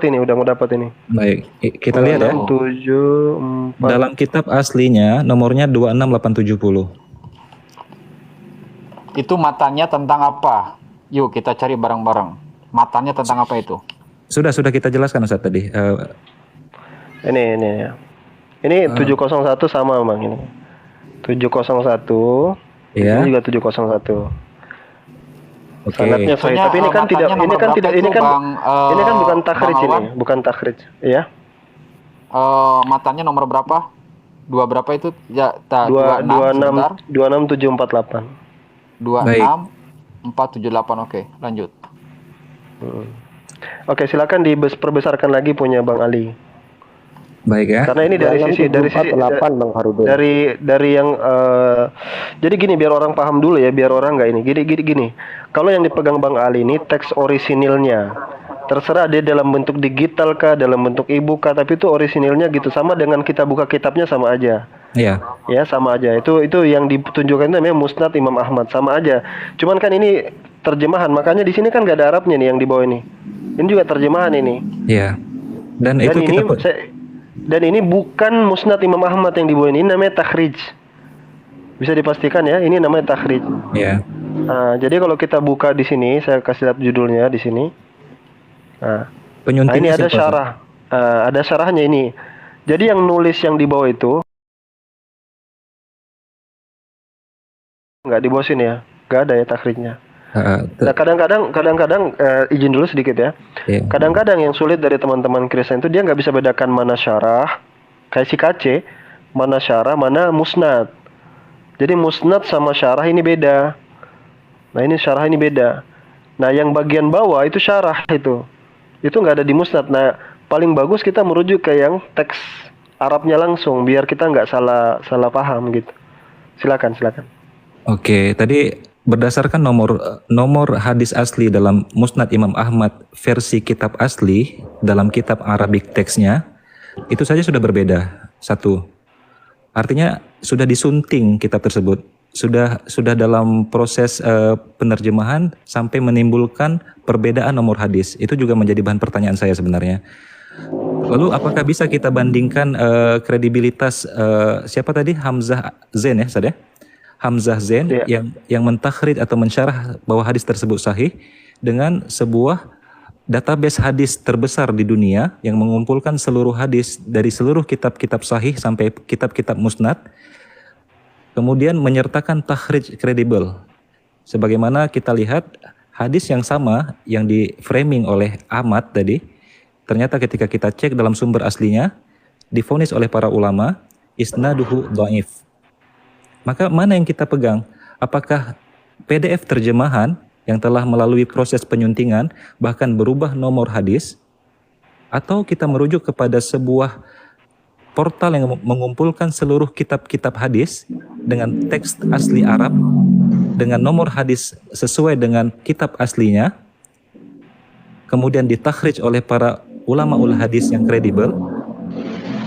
ini, kitab udah mau dapat ini. Baik, kita lihat ya. 674. Dalam kitab aslinya nomornya 26870. Itu matanya tentang apa? Yuk kita cari bareng-bareng. Matanya tentang apa itu? Sudah kita jelaskan Ustaz tadi. Ini ya. Ini 701 sama Bang ini. 701. Ya. Ini juga 701. Oke. Sanadnya sahih, Maksudnya, tapi ini kan tidak matanya ini nomor kan berapa tidak itu, ini kan Bang, ini kan bukan takhrij Bang ini, Alwan? bukan takhrij, ya. Matanya nomor berapa? Dua berapa itu? Ya, 26 sebentar. 26748. 26478. Oke, lanjut. Oke, silakan diperbesarkan lagi punya Bang Ali. Baik ya. Karena ini dari sisi 8 Bang Harudin. dari yang jadi gini biar orang paham dulu ya, biar orang nggak ini. Gini. Kalau yang dipegang Bang Ali ini teks orisinilnya. Terserah dia dalam bentuk digital kah, dalam bentuk e-book kah, tapi itu orisinilnya gitu, sama dengan kita buka kitabnya sama aja. Iya. Ya, sama aja. Itu yang ditunjukkan itu namanya Musnad Imam Ahmad, sama aja. Cuman kan ini terjemahan, makanya di sini kan nggak ada Arabnya nih yang di bawah ini. Ini juga terjemahan ini. Iya. Dan itu Dan ini bukan Musnad Imam Ahmad yang di bawah ini namanya takhrij. Bisa dipastikan ya, ini namanya takhrij. Iya. Nah, jadi kalau kita buka di sini, saya kasih lihat judulnya di sini. Nah, ini ada siapa, syarah. Ada syarahnya ini. Jadi yang nulis yang di bawah itu nggak di bawah sini ya, nggak ada ya takhrijnya. Nah, kadang-kadang izin dulu sedikit ya. Iya. Kadang-kadang yang sulit dari teman-teman Kristen itu dia nggak bisa bedakan mana syarah, kayak si KC, mana syarah, mana musnad. Jadi musnad sama syarah ini beda. Nah ini syarah ini beda. Nah yang bagian bawah itu syarah itu nggak ada di musnad. Nah paling bagus kita merujuk ke yang teks Arabnya langsung, biar kita nggak salah paham gitu. Silakan. Oke, tadi berdasarkan nomor hadis asli dalam Musnad Imam Ahmad versi kitab asli dalam kitab Arabic teksnya itu saja sudah berbeda. Satu, artinya sudah disunting kitab tersebut, sudah dalam proses penerjemahan sampai menimbulkan perbedaan nomor hadis. Itu juga menjadi bahan pertanyaan saya sebenarnya. Lalu apakah bisa kita bandingkan kredibilitas siapa tadi, Hamzah Zain ya, Ustaz ya? Hamzah Zain yang mentakhrij atau mensyarah bahwa hadis tersebut sahih dengan sebuah database hadis terbesar di dunia yang mengumpulkan seluruh hadis dari seluruh kitab-kitab sahih sampai kitab-kitab musnad, kemudian menyertakan takhrij kredibel. Sebagaimana kita lihat hadis yang sama yang di framing oleh Ahmad tadi, ternyata ketika kita cek dalam sumber aslinya divonis oleh para ulama isnaduhu dhaif. Maka mana yang kita pegang? apakah PDF terjemahan yang telah melalui proses penyuntingan bahkan berubah nomor hadis, atau kita merujuk kepada sebuah portal yang mengumpulkan seluruh kitab-kitab hadis dengan teks asli Arab, dengan nomor hadis sesuai dengan kitab aslinya, kemudian ditakhrij oleh para ulama hadis yang kredibel,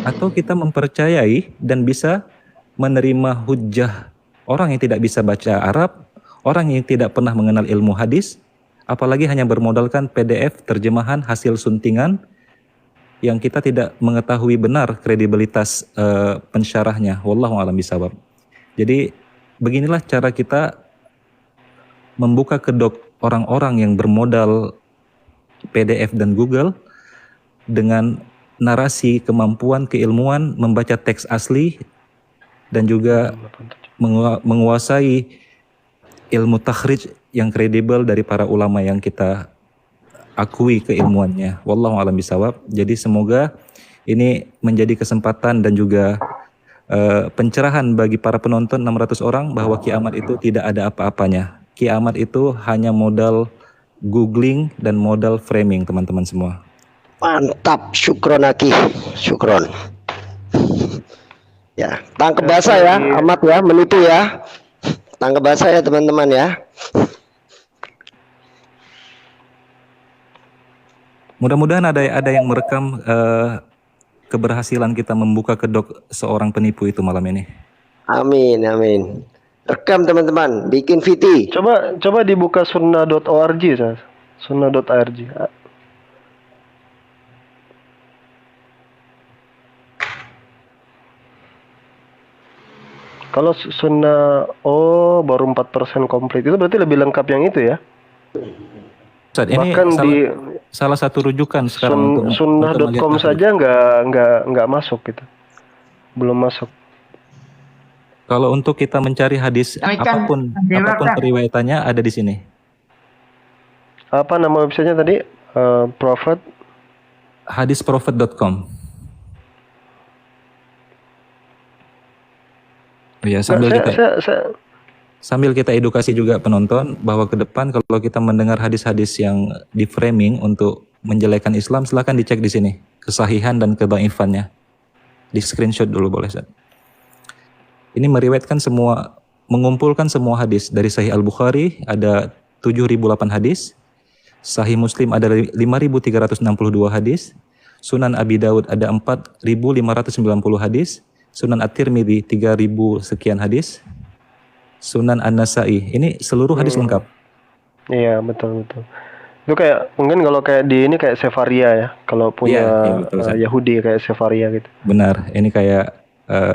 atau kita mempercayai dan bisa menerima hujjah orang yang tidak bisa baca Arab, orang yang tidak pernah mengenal ilmu hadis, apalagi hanya bermodalkan PDF terjemahan hasil suntingan yang kita tidak mengetahui benar kredibilitas pensyarahnya. Wallahu a'lam bishawab. Jadi beginilah cara kita membuka kedok orang-orang yang bermodal PDF dan Google dengan narasi kemampuan keilmuan membaca teks asli dan juga menguasai ilmu takhrij yang kredibel dari para ulama yang kita akui keilmuannya. Wallahu a'lam bishawab. Jadi semoga ini menjadi kesempatan dan juga pencerahan bagi para penonton 600 orang bahwa kiamat itu tidak ada apa-apanya. Kiamat itu hanya modal googling dan modal framing, teman-teman semua. Mantap, syukron Aki, syukron. Ya, tangkap bahasa ya, amat ya, menipu ya. Tangkap bahasa ya teman-teman ya. Mudah-mudahan ada yang merekam keberhasilan kita membuka kedok seorang penipu itu malam ini. Amin, amin. Rekam teman-teman, bikin VT. Coba dibuka sunnah.org, sunnah.org. Kalau sunnah, baru 4% komplit. Itu berarti lebih lengkap yang itu ya? Ustaz, ini bahkan salah satu rujukan sekarang sunnah.com saja nggak masuk gitu, belum masuk. Kalau untuk kita mencari hadis apapun periwayatannya ada di sini. Apa nama websitenya tadi? Prophet? Hadisprophet.com. Ya, sambil kita edukasi juga penonton bahwa ke depan kalau kita mendengar hadis-hadis yang di framing untuk menjelekan Islam, silakan dicek di sini kesahihan dan kedhaifannya. Di screenshot dulu boleh, Ustaz. Ini meriwayatkan semua, mengumpulkan semua hadis dari Sahih Al-Bukhari ada 7.008 hadis, Sahih Muslim ada 5.362 hadis, Sunan Abi Daud ada 4.590 hadis, Sunan At-Tirmidzi 3.000 sekian hadis, Sunan An-Nasa'i. Ini seluruh hadis lengkap. Iya, betul. Itu kayak mungkin kalau kayak di ini kayak Sefaria ya. Kalau punya betul, Yahudi kayak Sefaria gitu. Benar. Ini kayak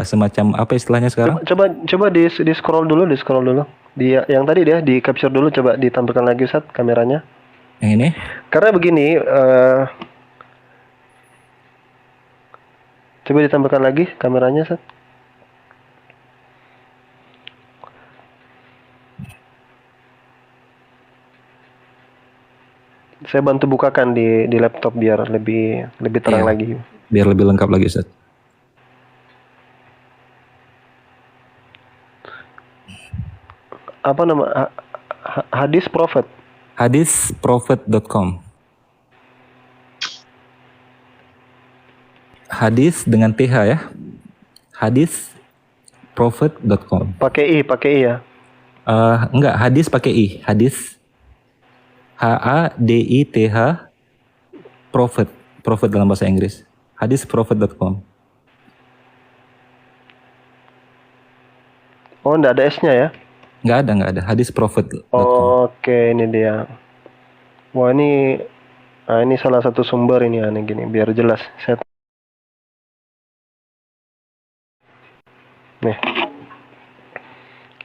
semacam apa istilahnya sekarang? Coba di scroll dulu. Di yang tadi dia di capture dulu, coba ditampilkan lagi Ustaz kameranya. Yang ini? Karena begini, coba ditampilkan lagi kameranya Ustaz. Saya bantu bukakan di laptop biar lebih terang lagi. Biar lebih lengkap lagi, Ustaz. Apa nama? Hadis Prophet. Hadisprophet.com. Hadis dengan TH ya. Hadisprophet.com. Pakai I ya. Enggak, hadis pakai I. Hadis HADITH Prophet dalam bahasa Inggris. Hadisprophet.com. Oh, enggak ada S-nya ya? Enggak ada. Hadisprophet.com. Oke, ini dia. Wah, ini salah satu sumber ini aneh gini, biar jelas. Nih.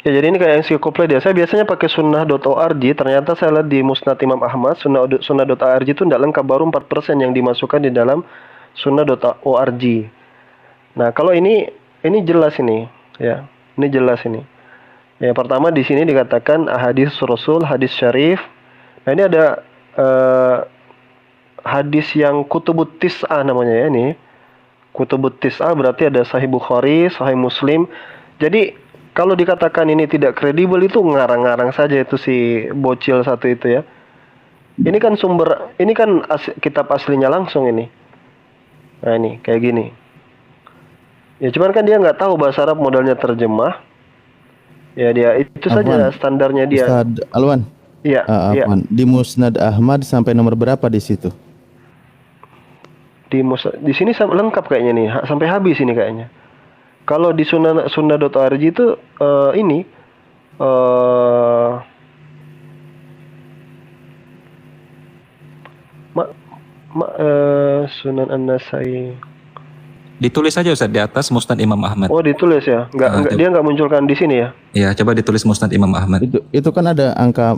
Ya, jadi ini kayak ensiklopedia. Saya biasanya pakai sunnah.org, ternyata saya lihat di Musnad Imam Ahmad, sunnah.org itu tidak lengkap, baru 4% yang dimasukkan di dalam sunnah.org. Nah, kalau ini jelas ini, ya. Ini jelas ini. Ya, pertama di sini dikatakan hadis Rasul, hadis syarif. Nah, ini ada hadis yang kutubut tis'ah namanya ya ini. Kutubut tis'ah berarti ada Sahih Bukhari, Sahih Muslim. Jadi kalau dikatakan ini tidak kredibel itu ngarang-ngarang saja itu si bocil satu itu ya. Ini kan kitab aslinya langsung ini. Nah ini kayak gini. Ya cuman kan dia nggak tahu bahasa Arab, modalnya terjemah. Ya dia itu saja standarnya dia. Ustaz Alwan. Iya. Iya. Di Musnad Ahmad sampai nomor berapa di situ? Di sini lengkap kayaknya nih, sampai habis ini kayaknya. Kalau di sunnah.org itu ini Sunan An-Nasai. Ditulis saja Ustaz di atas Musnad Imam Ahmad. Oh, ditulis ya. Dia nggak munculkan di sini ya. Iya, coba ditulis Musnad Imam Ahmad. Itu kan ada angka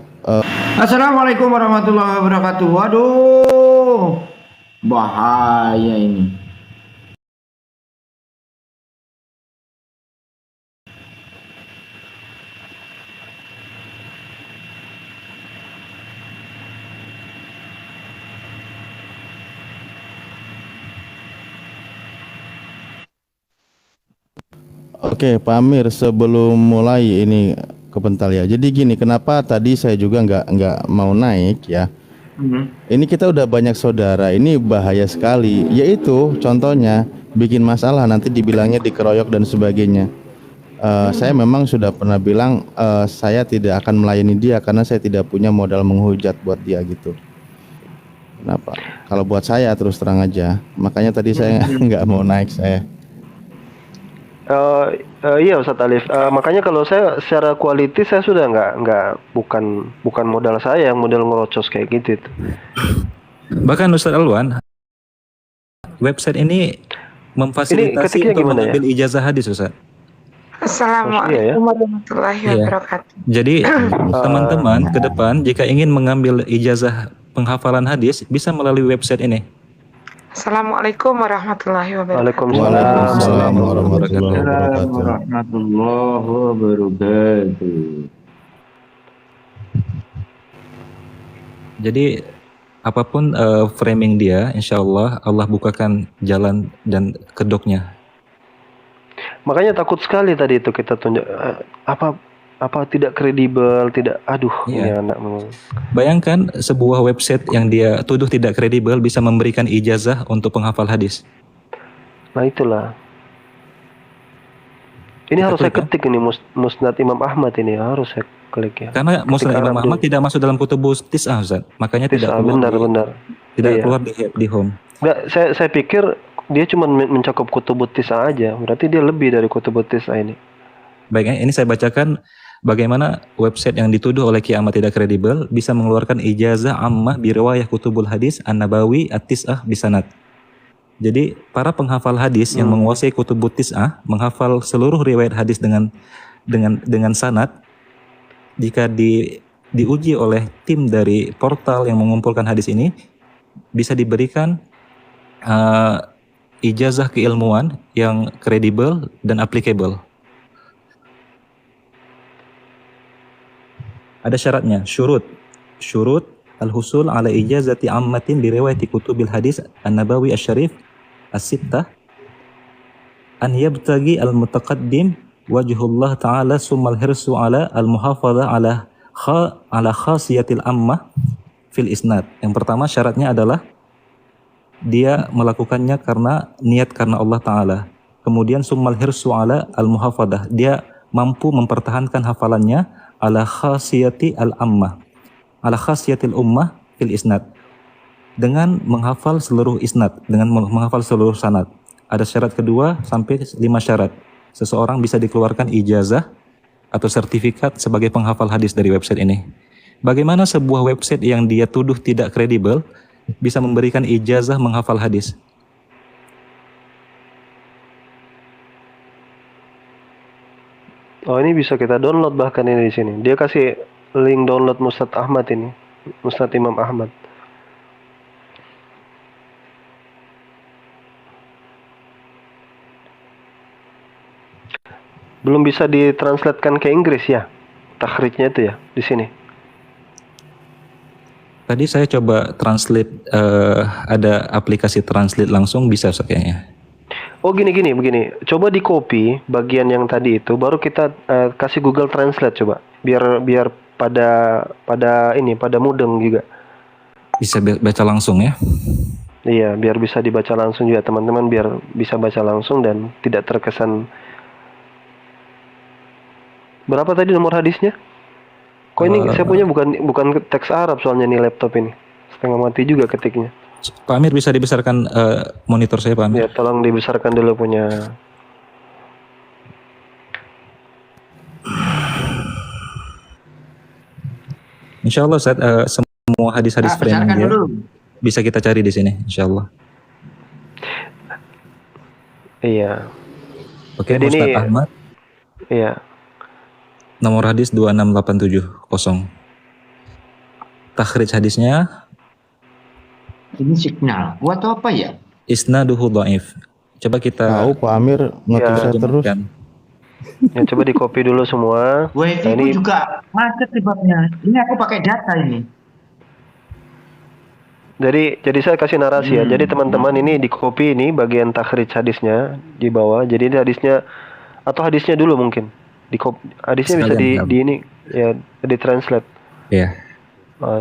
Assalamualaikum warahmatullahi wabarakatuh. Waduh, bahaya ini. Oke, Pak Amir, sebelum mulai ini kepental ya. Jadi gini, kenapa tadi saya juga nggak mau naik ya? Ini kita udah banyak saudara, ini bahaya sekali. Yaitu contohnya bikin masalah, nanti dibilangnya dikeroyok dan sebagainya. Saya memang sudah pernah bilang saya tidak akan melayani dia karena saya tidak punya modal menghujat buat dia gitu. Kenapa? Kalau buat saya terus terang aja. Makanya tadi saya nggak mau naik saya. Iya Ustadz Alif. Makanya kalau saya secara quality saya sudah bukan modal saya yang modal ngerocos kayak gitu itu. Bahkan Ustadz Alwan, website ini memfasilitasi untuk mengambil ijazah hadis Ustadz. Assalamualaikum warahmatullahi wabarakatuh. Jadi teman-teman ke depan jika ingin mengambil ijazah penghafalan hadis bisa melalui website ini. Assalamualaikum warahmatullahi wabarakatuh. Waalaikumsalam warahmatullahi wabarakatuh. Jadi apapun framing dia, insya Allah Allah bukakan jalan dan kedoknya. Makanya takut sekali tadi itu kita tunjuk apa tidak kredibel, tidak ini anak. Bayangkan sebuah website yang dia tuduh tidak kredibel bisa memberikan ijazah untuk penghafal hadis. Nah itulah. Ini harus saya ketik ini Musnad Imam Ahmad ini harus saya klik ya. Karena Musnad Imam Ahmad tidak masuk dalam kutubus tis'ah Ustaz. Makanya tidak keluar keluar di home. Enggak, saya pikir dia cuma mencakup kutubut tis'ah aja. Berarti dia lebih dari kutubut tis'ah ini. Baik, ini saya bacakan bagaimana website yang dituduh oleh Ki Ahmad tidak kredibel bisa mengeluarkan ijazah ammah bi riwayah kutubul hadis an-nabawi at-tis'ah bisanad. Jadi para penghafal hadis yang menguasai kutubut tis'ah, menghafal seluruh riwayat hadis dengan sanad, jika diuji oleh tim dari portal yang mengumpulkan hadis ini, bisa diberikan ijazah keilmuan yang kredibel dan applicable. Ada syaratnya, syurut al-husul ala ijazati ammatin bi riwayati kutubil hadis an-nabawi asy-syarif as-sittah an yabtagi al-mutaqaddim wajhullah ta'ala summal hirsu ala al-muhafadhah ala khasiyatil ammah fil isnad. Yang pertama syaratnya adalah dia melakukannya karena Allah Ta'ala. Kemudian summal hirsu ala al-muhafadhah, dia mampu mempertahankan hafalannya ala khasiyati al-ammah, ala khasiyatil ummah fil isnad, dengan menghafal seluruh isnad, dengan menghafal seluruh sanad. Ada syarat kedua sampai 5 syarat. Seseorang bisa dikeluarkan ijazah atau sertifikat sebagai penghafal hadis dari website ini. Bagaimana sebuah website yang dia tuduh tidak kredibel bisa memberikan ijazah menghafal hadis? Oh, ini bisa kita download bahkan ini di sini. Dia kasih link download Musnad Ahmad ini, Musnad Imam Ahmad. Belum bisa ditranslatekan ke Inggris ya, takhrijnya itu ya di sini. Tadi saya coba translate, ada aplikasi translate langsung bisa kayaknya. Oh begini. Coba di copy bagian yang tadi itu, baru kita kasih Google Translate coba. Biar pada mudeng juga. Bisa baca langsung ya. Iya, biar bisa dibaca langsung juga teman-teman, biar bisa baca langsung dan tidak terkesan. Berapa tadi nomor hadisnya? Kok ini saya punya bukan teks Arab soalnya nih laptop ini. Setengah mati juga ketiknya. Pak Amir bisa dibesarkan monitor saya Pak Amir? Ya, tolong dibesarkan dulu punya. Insya Allah Ustaz, semua hadis-hadis framing dia bisa kita cari di sini, insya Allah. Iya. Oke, Jadi Ustaz ini, Ahmad. Iya. Nomor hadis 26870. Takhrij hadisnya. Ini signal. Buat apa ya? Isnaduhu dhaif. Coba kita tahu Pak Amir ngetik terus. Ya, coba di copy dulu semua. WiFi ini juga macet sebabnya. Ini aku pakai data ini. Jadi saya kasih narasi ya. Jadi teman-teman ini di copy ini bagian takhrij hadisnya di bawah. Jadi ini hadisnya atau hadisnya dulu mungkin. Hadisnya bisa di ini ya, di translate. Iya.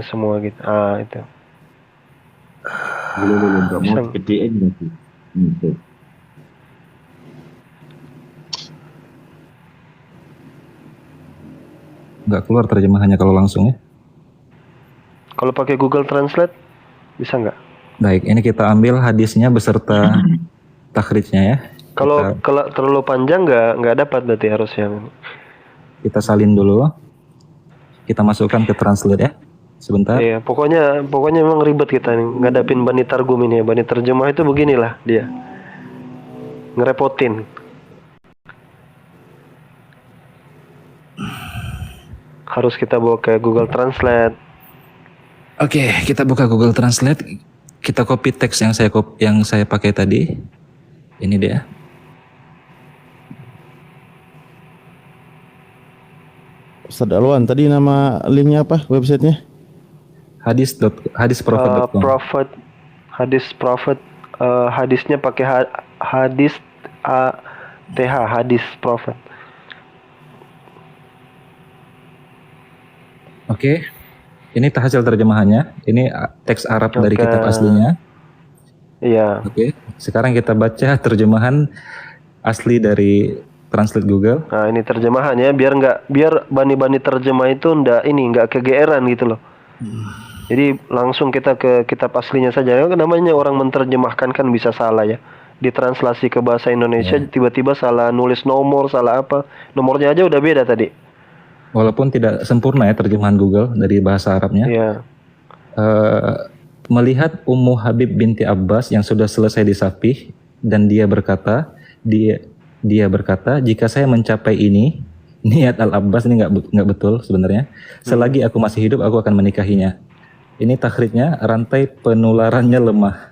Semua gitu. Itu. Belum mau gedein nanti. Nggak keluar terjemahannya kalau langsung ya. Kalau pakai Google Translate bisa nggak? Baik, ini kita ambil hadisnya beserta takhrijnya ya. Kalau terlalu panjang nggak dapat berarti harusnya. Kita salin dulu. Kita masukkan ke translate ya. Sebentar. Iya, pokoknya memang ribet kita nih ngadapin Bani Targum ini ya. Bani terjemah itu beginilah dia. Ngerepotin. Harus kita bawa ke Google Translate. Oke, kita buka Google Translate. Kita copy teks yang saya pakai tadi. Ini dia. Ustaz Alwan, tadi nama linknya apa websitenya? Hadisprofet.com. Hadisnya pakai hadis hadis prophet. Oke. Ini hasil terjemahannya. Ini teks Arab dari kitab aslinya. Iya. Oke. Sekarang kita baca terjemahan asli dari Translate Google. Nah, ini terjemahannya biar bani-bani terjemah itu nggak kegeeran gitu loh. Jadi langsung kita ke kitab aslinya saja. Namanya orang menerjemahkan kan bisa salah ya. Ditranslasi ke bahasa Indonesia tiba-tiba salah nulis nomor, salah apa. Nomornya aja udah beda tadi. Walaupun tidak sempurna ya terjemahan Google dari bahasa Arabnya. Iya. Melihat Ummu Habib binti Abbas yang sudah selesai disapih dan dia berkata, jika saya mencapai ini, niat Al-Abbas ini nggak betul sebenarnya. Selagi aku masih hidup, aku akan menikahinya. Ini takhrijnya, rantai penularannya lemah.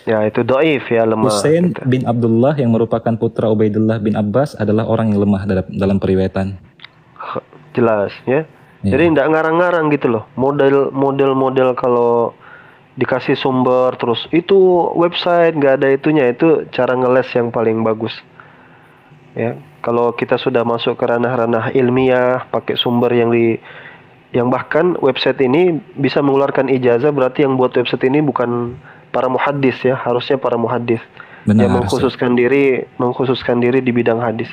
Ya, itu dhaif ya, lemah. Husain bin Abdullah yang merupakan putra Ubaidillah bin Abbas adalah orang yang lemah dalam periwayatan. Jelas ya. Jadi nggak ngarang-ngarang gitu loh. Model kalau dikasih sumber terus itu website nggak ada itunya, itu cara ngeles yang paling bagus. Ya, kalau kita sudah masuk ke ranah-ranah ilmiah, pakai sumber yang bahkan website ini bisa mengeluarkan ijazah, berarti yang buat website ini bukan para muhaddis ya, harusnya para muhaddis yang mengkhususkan diri di bidang hadis.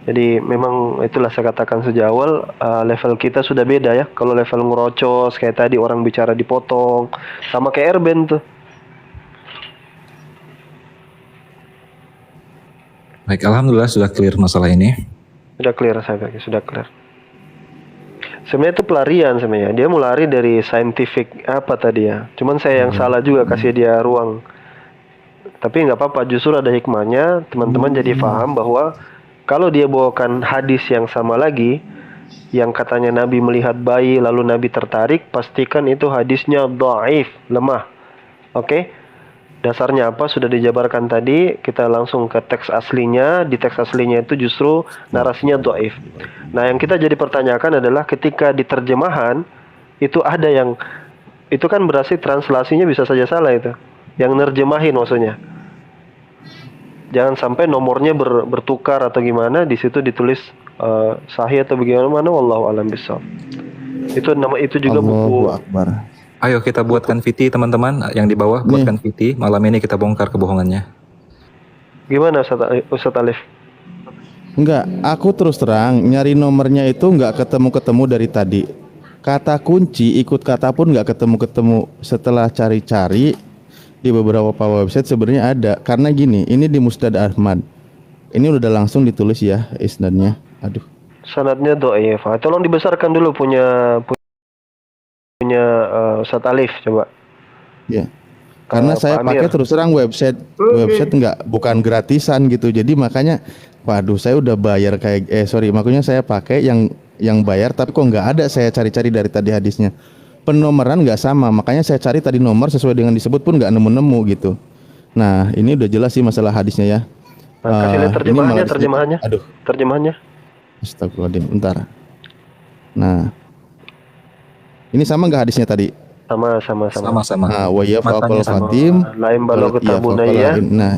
Jadi memang itulah saya katakan sejak awal, level kita sudah beda ya. Kalau level ngerocos kayak tadi orang bicara dipotong, sama kayak Erben tuh. Baik, alhamdulillah sudah clear masalah ini. Sudah clear sudah clear. Sebenarnya itu pelarian sebenarnya. Dia mau lari dari scientific apa tadi ya. Cuman saya yang salah juga kasih dia ruang. Tapi nggak apa-apa, justru ada hikmahnya. Teman-teman jadi paham bahwa kalau dia bawakan hadis yang sama lagi, yang katanya Nabi melihat bayi lalu Nabi tertarik, pastikan itu hadisnya dhaif, lemah. Oke? Dasarnya apa? Sudah dijabarkan tadi. Kita langsung ke teks aslinya. Di teks aslinya itu justru narasinya dhaif. Nah, yang kita jadi pertanyakan adalah ketika di terjemahan itu ada yang itu kan berarti translasinya bisa saja salah itu. Yang nerjemahin maksudnya. Jangan sampai nomornya bertukar atau gimana, di situ ditulis sahih atau bagaimana, wallahu alam bissawab. Itu juga buku. Allahu Akbar. Ayo kita buatkan VT teman-teman yang di bawah, buatkan VT. Malam ini kita bongkar kebohongannya. Gimana Ustadz Alif? Enggak, aku terus terang nyari nomornya itu enggak ketemu-ketemu dari tadi. Kata kunci ikut kata pun enggak ketemu-ketemu. Setelah cari-cari di beberapa website sebenarnya ada. Karena gini, ini di Musnad Ahmad. Ini udah langsung ditulis ya isnadnya. Aduh. Sanadnya dhaif. Tolong dibesarkan dulu punya Ustadz Alif coba. Ya. Karena saya pakai terus terang website enggak, bukan gratisan gitu. Jadi makanya waduh, saya udah bayar makanya saya pakai yang bayar, tapi kok nggak ada. Saya cari-cari dari tadi hadisnya, penomoran nggak sama, makanya saya cari tadi nomor sesuai dengan disebut pun nggak nemu-nemu gitu. Nah ini udah jelas sih masalah hadisnya ya. Kasih lihat terjemahannya. Aduh, terjemahannya. Astagfirullahaladzim, bentar. Nah, ini sama nggak hadisnya tadi? Sama. Nah, wa ya faqal fatim. Lain balog ketabunaya. Nah,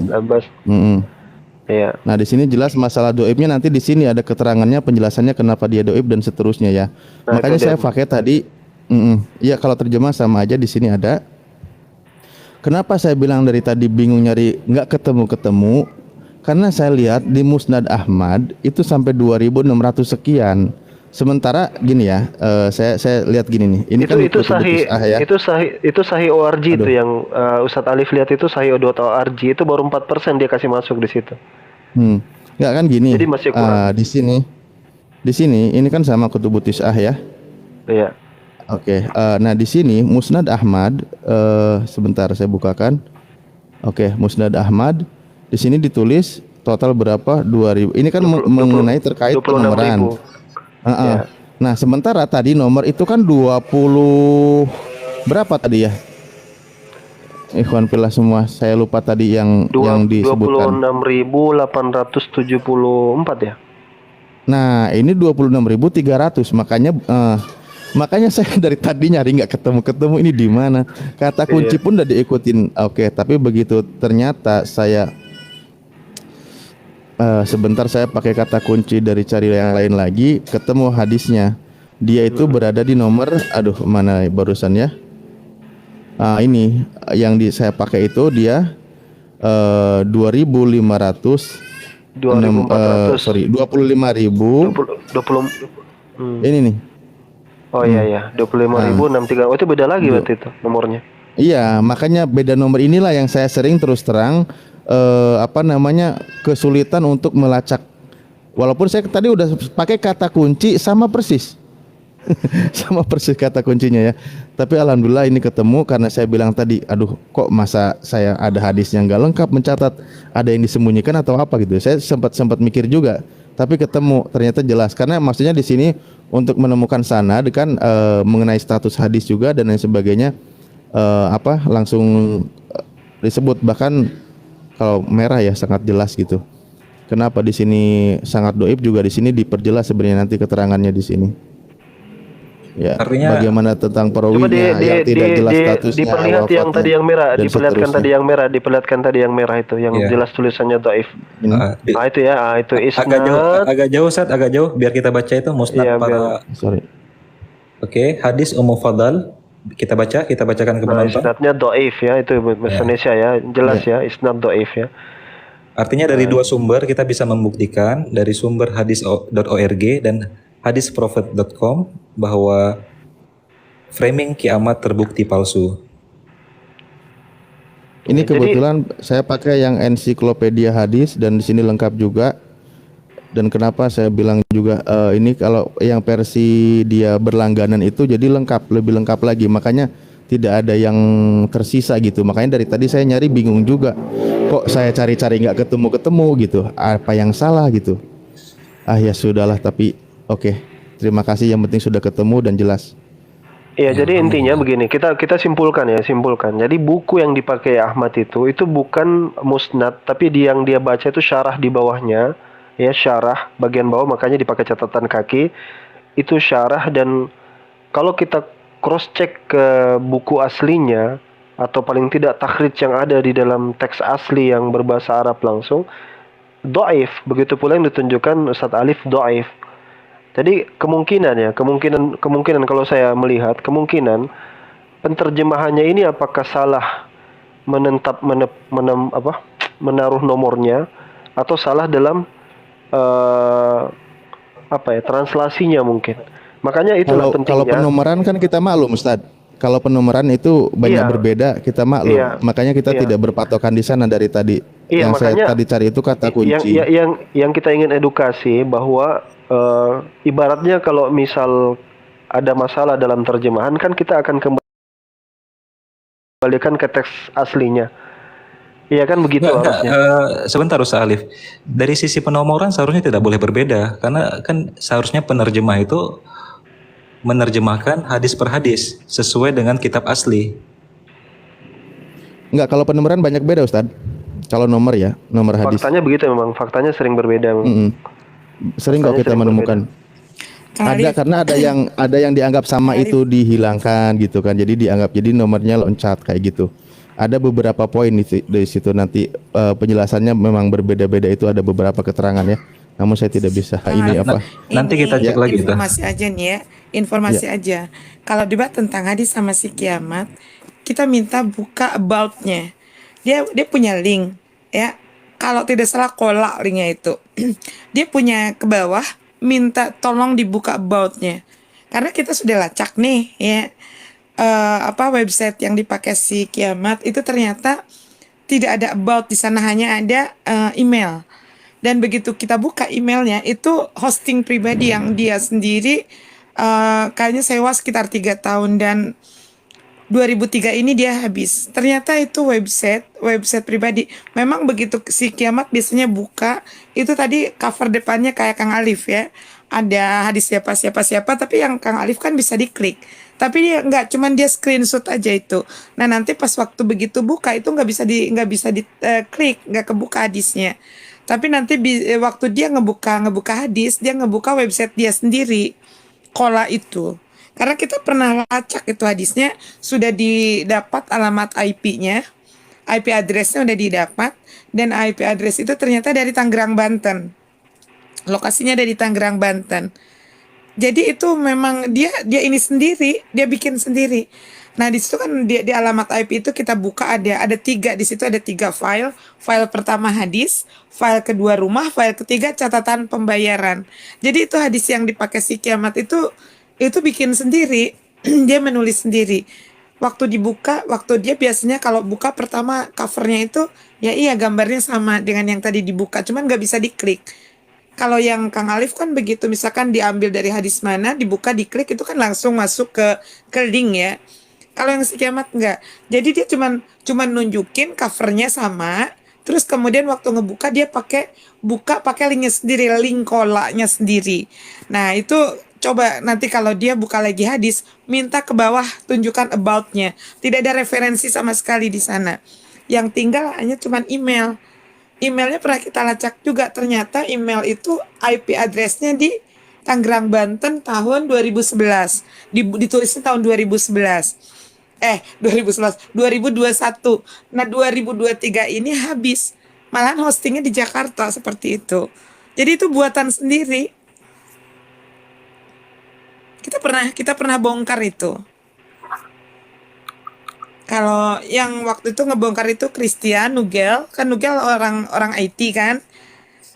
iya. Nah di sini jelas masalah doibnya, nanti di sini ada keterangannya, penjelasannya kenapa dia doib dan seterusnya ya. Makanya saya pakai tadi, iya kalau terjemah sama aja di sini ada. Kenapa saya bilang dari tadi bingung nyari nggak ketemu? Karena saya lihat di Musnad Ahmad itu sampai 2.600 sekian. Sementara gini ya, saya lihat gini nih. Ini itu sahih, ya. itu sahih ORG. Aduh. Itu yang Ustadz Alif lihat itu sahih ORG, itu baru 4% dia kasih masuk di situ. Nggak kan gini. Jadi masih kurang. Di sini ini kan sama Kutubut Tis'ah ya. Iya. Oke. Nah di sini Musnad Ahmad, sebentar saya bukakan. Oke, Musnad Ahmad di sini ditulis total berapa? 2.000. Ini kan mengenai terkait penomoran. Ya. Nah sementara tadi nomor itu kan 20 berapa tadi ya? Ikhwan fillah semua, saya lupa tadi yang disebutkan. 26.874 ya. Nah ini 26.300, makanya saya dari tadi nyari nggak ketemu ini di mana. Kata kunci pun udah diikutin. Oke, tapi begitu ternyata saya sebentar saya pakai kata kunci dari cari yang lain lagi, ketemu hadisnya. Dia itu berada di nomor, mana barusan ya? Ini yang saya pakai itu dia 25.000. Ini nih. Oh iya 25.063. Oh itu beda lagi berarti itu nomornya. Iya, makanya beda nomor inilah yang saya sering terus terang kesulitan untuk melacak. Walaupun saya tadi udah pakai kata kunci sama persis. Sama persis kata kuncinya ya. Tapi alhamdulillah ini ketemu, karena saya bilang tadi, aduh kok masa saya ada hadis yang nggak lengkap mencatat, ada yang disembunyikan atau apa gitu. Saya sempat mikir juga, tapi ketemu ternyata jelas. Karena maksudnya di sini untuk menemukan sanad kan mengenai status hadis juga dan lain sebagainya, langsung disebut, bahkan kalau merah ya sangat jelas gitu. Kenapa di sini sangat doib juga di sini diperjelas sebenarnya nanti keterangannya di sini. Ya, artinya bagaimana tentang perawinya yang tidak jelas statusnya. Diperlihat yang tadi yang merah, diperlihatkan tadi yang merah itu yang jelas tulisannya doib. Itu ya, itu isnad. Agak jauh Ustaz, agak jauh biar kita baca itu musnad para. Oke, hadis Ummu Fadal. Kita bacakan ke penonton. Isnadnya doif ya, itu bahasa Indonesia ya, jelas ya, isnad doif ya. Artinya dari dua sumber kita bisa membuktikan, dari sumber hadis.org dan hadisprofet.com, bahwa framing kiamat terbukti palsu. Ini kebetulan saya pakai yang ensiklopedia hadis dan di sini lengkap juga. Dan kenapa saya bilang juga ini kalau yang versi dia berlangganan itu jadi lengkap, lebih lengkap lagi, makanya tidak ada yang tersisa gitu. Makanya dari tadi saya nyari bingung juga, kok saya cari-cari nggak ketemu gitu, apa yang salah gitu. Ya sudahlah, tapi oke. Terima kasih, yang penting sudah ketemu dan jelas. Iya, jadi intinya begini, kita simpulkan. Jadi buku yang dipakai Ahmad itu bukan musnad, tapi yang dia baca itu syarah di bawahnya. Ya, syarah bagian bawah, makanya dipakai catatan kaki. Itu syarah, dan kalau kita cross check ke buku aslinya atau paling tidak takhrij yang ada di dalam teks asli yang berbahasa Arab langsung dhaif. Begitu pula yang ditunjukkan Ustadz Alif dhaif. Jadi kemungkinan kalau saya melihat kemungkinan penterjemahannya ini apakah salah menaruh nomornya atau salah dalam translasinya mungkin. Makanya itulah pentingnya. Kalau penomoran kan kita maklum Ustadz. Kalau penomoran itu banyak berbeda, kita maklum. Makanya kita tidak berpatokan di sana dari tadi. Yang saya tadi cari itu kata kunci. Yang kita ingin edukasi bahwa ibaratnya kalau misal ada masalah dalam terjemahan kan kita akan kembalikan ke teks aslinya. Iya kan begitu harusnya. Sebentar Ustaz Alif. Dari sisi penomoran seharusnya tidak boleh berbeda karena kan seharusnya penerjemah itu menerjemahkan hadis per hadis sesuai dengan kitab asli. Enggak, kalau penomoran banyak beda Ustaz. Kalau nomor hadis. Faktanya begitu memang, faktanya sering berbeda. Sering kok kita menemukan. Karena ada yang dianggap sama itu dihilangkan gitu kan. Jadi nomornya loncat kayak gitu. Ada beberapa poin di situ nanti penjelasannya memang berbeda-beda, itu ada beberapa keterangan ya. Namun saya tidak bisa nanti kita cek lagi informasi aja nih ya, informasi aja. Kalau debat tentang hadis sama si kiamat, kita minta buka about-nya. Dia punya link ya. Kalau tidak salah kolak linknya itu. Dia punya ke bawah, minta tolong dibuka about-nya. Karena kita sudah lacak nih ya. Website yang dipakai si kiamat itu ternyata tidak ada about di sana, hanya ada email. Dan begitu kita buka emailnya, itu hosting pribadi yang dia sendiri kayaknya sewa sekitar 3 tahun dan 2003 ini dia habis. Ternyata itu website pribadi. Memang begitu si kiamat biasanya buka, itu tadi cover depannya kayak Kang Alif ya. Ada hadis siapa, tapi yang Kang Alif kan bisa diklik. Tapi dia nggak, cuman dia screenshot aja itu. Nah nanti pas waktu begitu buka itu nggak bisa diklik, nggak kebuka hadisnya. Tapi nanti waktu dia ngebuka hadis, dia ngebuka website dia sendiri, kola itu. Karena kita pernah lacak itu hadisnya, sudah didapat alamat IP-nya, IP address-nya udah didapat, dan IP address itu ternyata dari Tangerang, Banten. Lokasinya dari Tangerang, Banten. Jadi itu memang dia ini sendiri, dia bikin sendiri. Nah di situ kan di alamat IP itu kita buka ada 3 di situ, ada 3 file. File pertama hadis, file kedua rumah, file ketiga catatan pembayaran. Jadi itu hadis yang dipakai si kiamat itu bikin sendiri, dia menulis sendiri. Waktu dia biasanya kalau buka pertama covernya itu ya iya gambarnya sama dengan yang tadi dibuka, cuman nggak bisa diklik. Kalau yang Kang Alif kan begitu, misalkan diambil dari hadis mana, dibuka, diklik, itu kan langsung masuk ke link ya. Kalau yang si kiamat enggak. Jadi dia cuman nunjukin covernya sama, terus kemudian waktu ngebuka dia pakai linknya sendiri, link kolaknya sendiri. Nah itu coba nanti kalau dia buka lagi hadis, minta ke bawah tunjukkan about-nya. Tidak ada referensi sama sekali di sana. Yang tinggal hanya cuman email. Emailnya pernah kita lacak juga, ternyata email itu IP address-nya di Tangerang, Banten tahun 2011. Ditulisnya tahun 2011. 2021. Nah 2023 ini habis. Malahan hostingnya di Jakarta seperti itu. Jadi itu buatan sendiri. Kita pernah bongkar itu. Kalau yang waktu itu ngebongkar itu Christian Nugel, kan Nugel orang IT kan.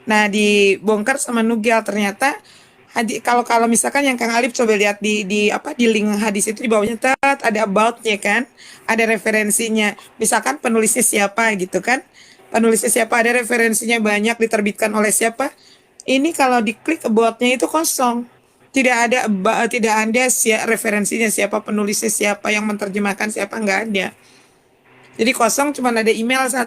Nah dibongkar sama Nugel, ternyata kalau misalkan yang Kang Alif coba lihat di link hadis itu di bawahnya ada about-nya kan, ada referensinya. Misalkan penulisnya siapa gitu kan, penulisnya siapa, ada referensinya banyak, diterbitkan oleh siapa. Ini kalau diklik about-nya itu kosong, tidak ada referensinya siapa, penulisnya siapa, yang menerjemahkan siapa, nggak ada. Jadi kosong, cuma ada email 1.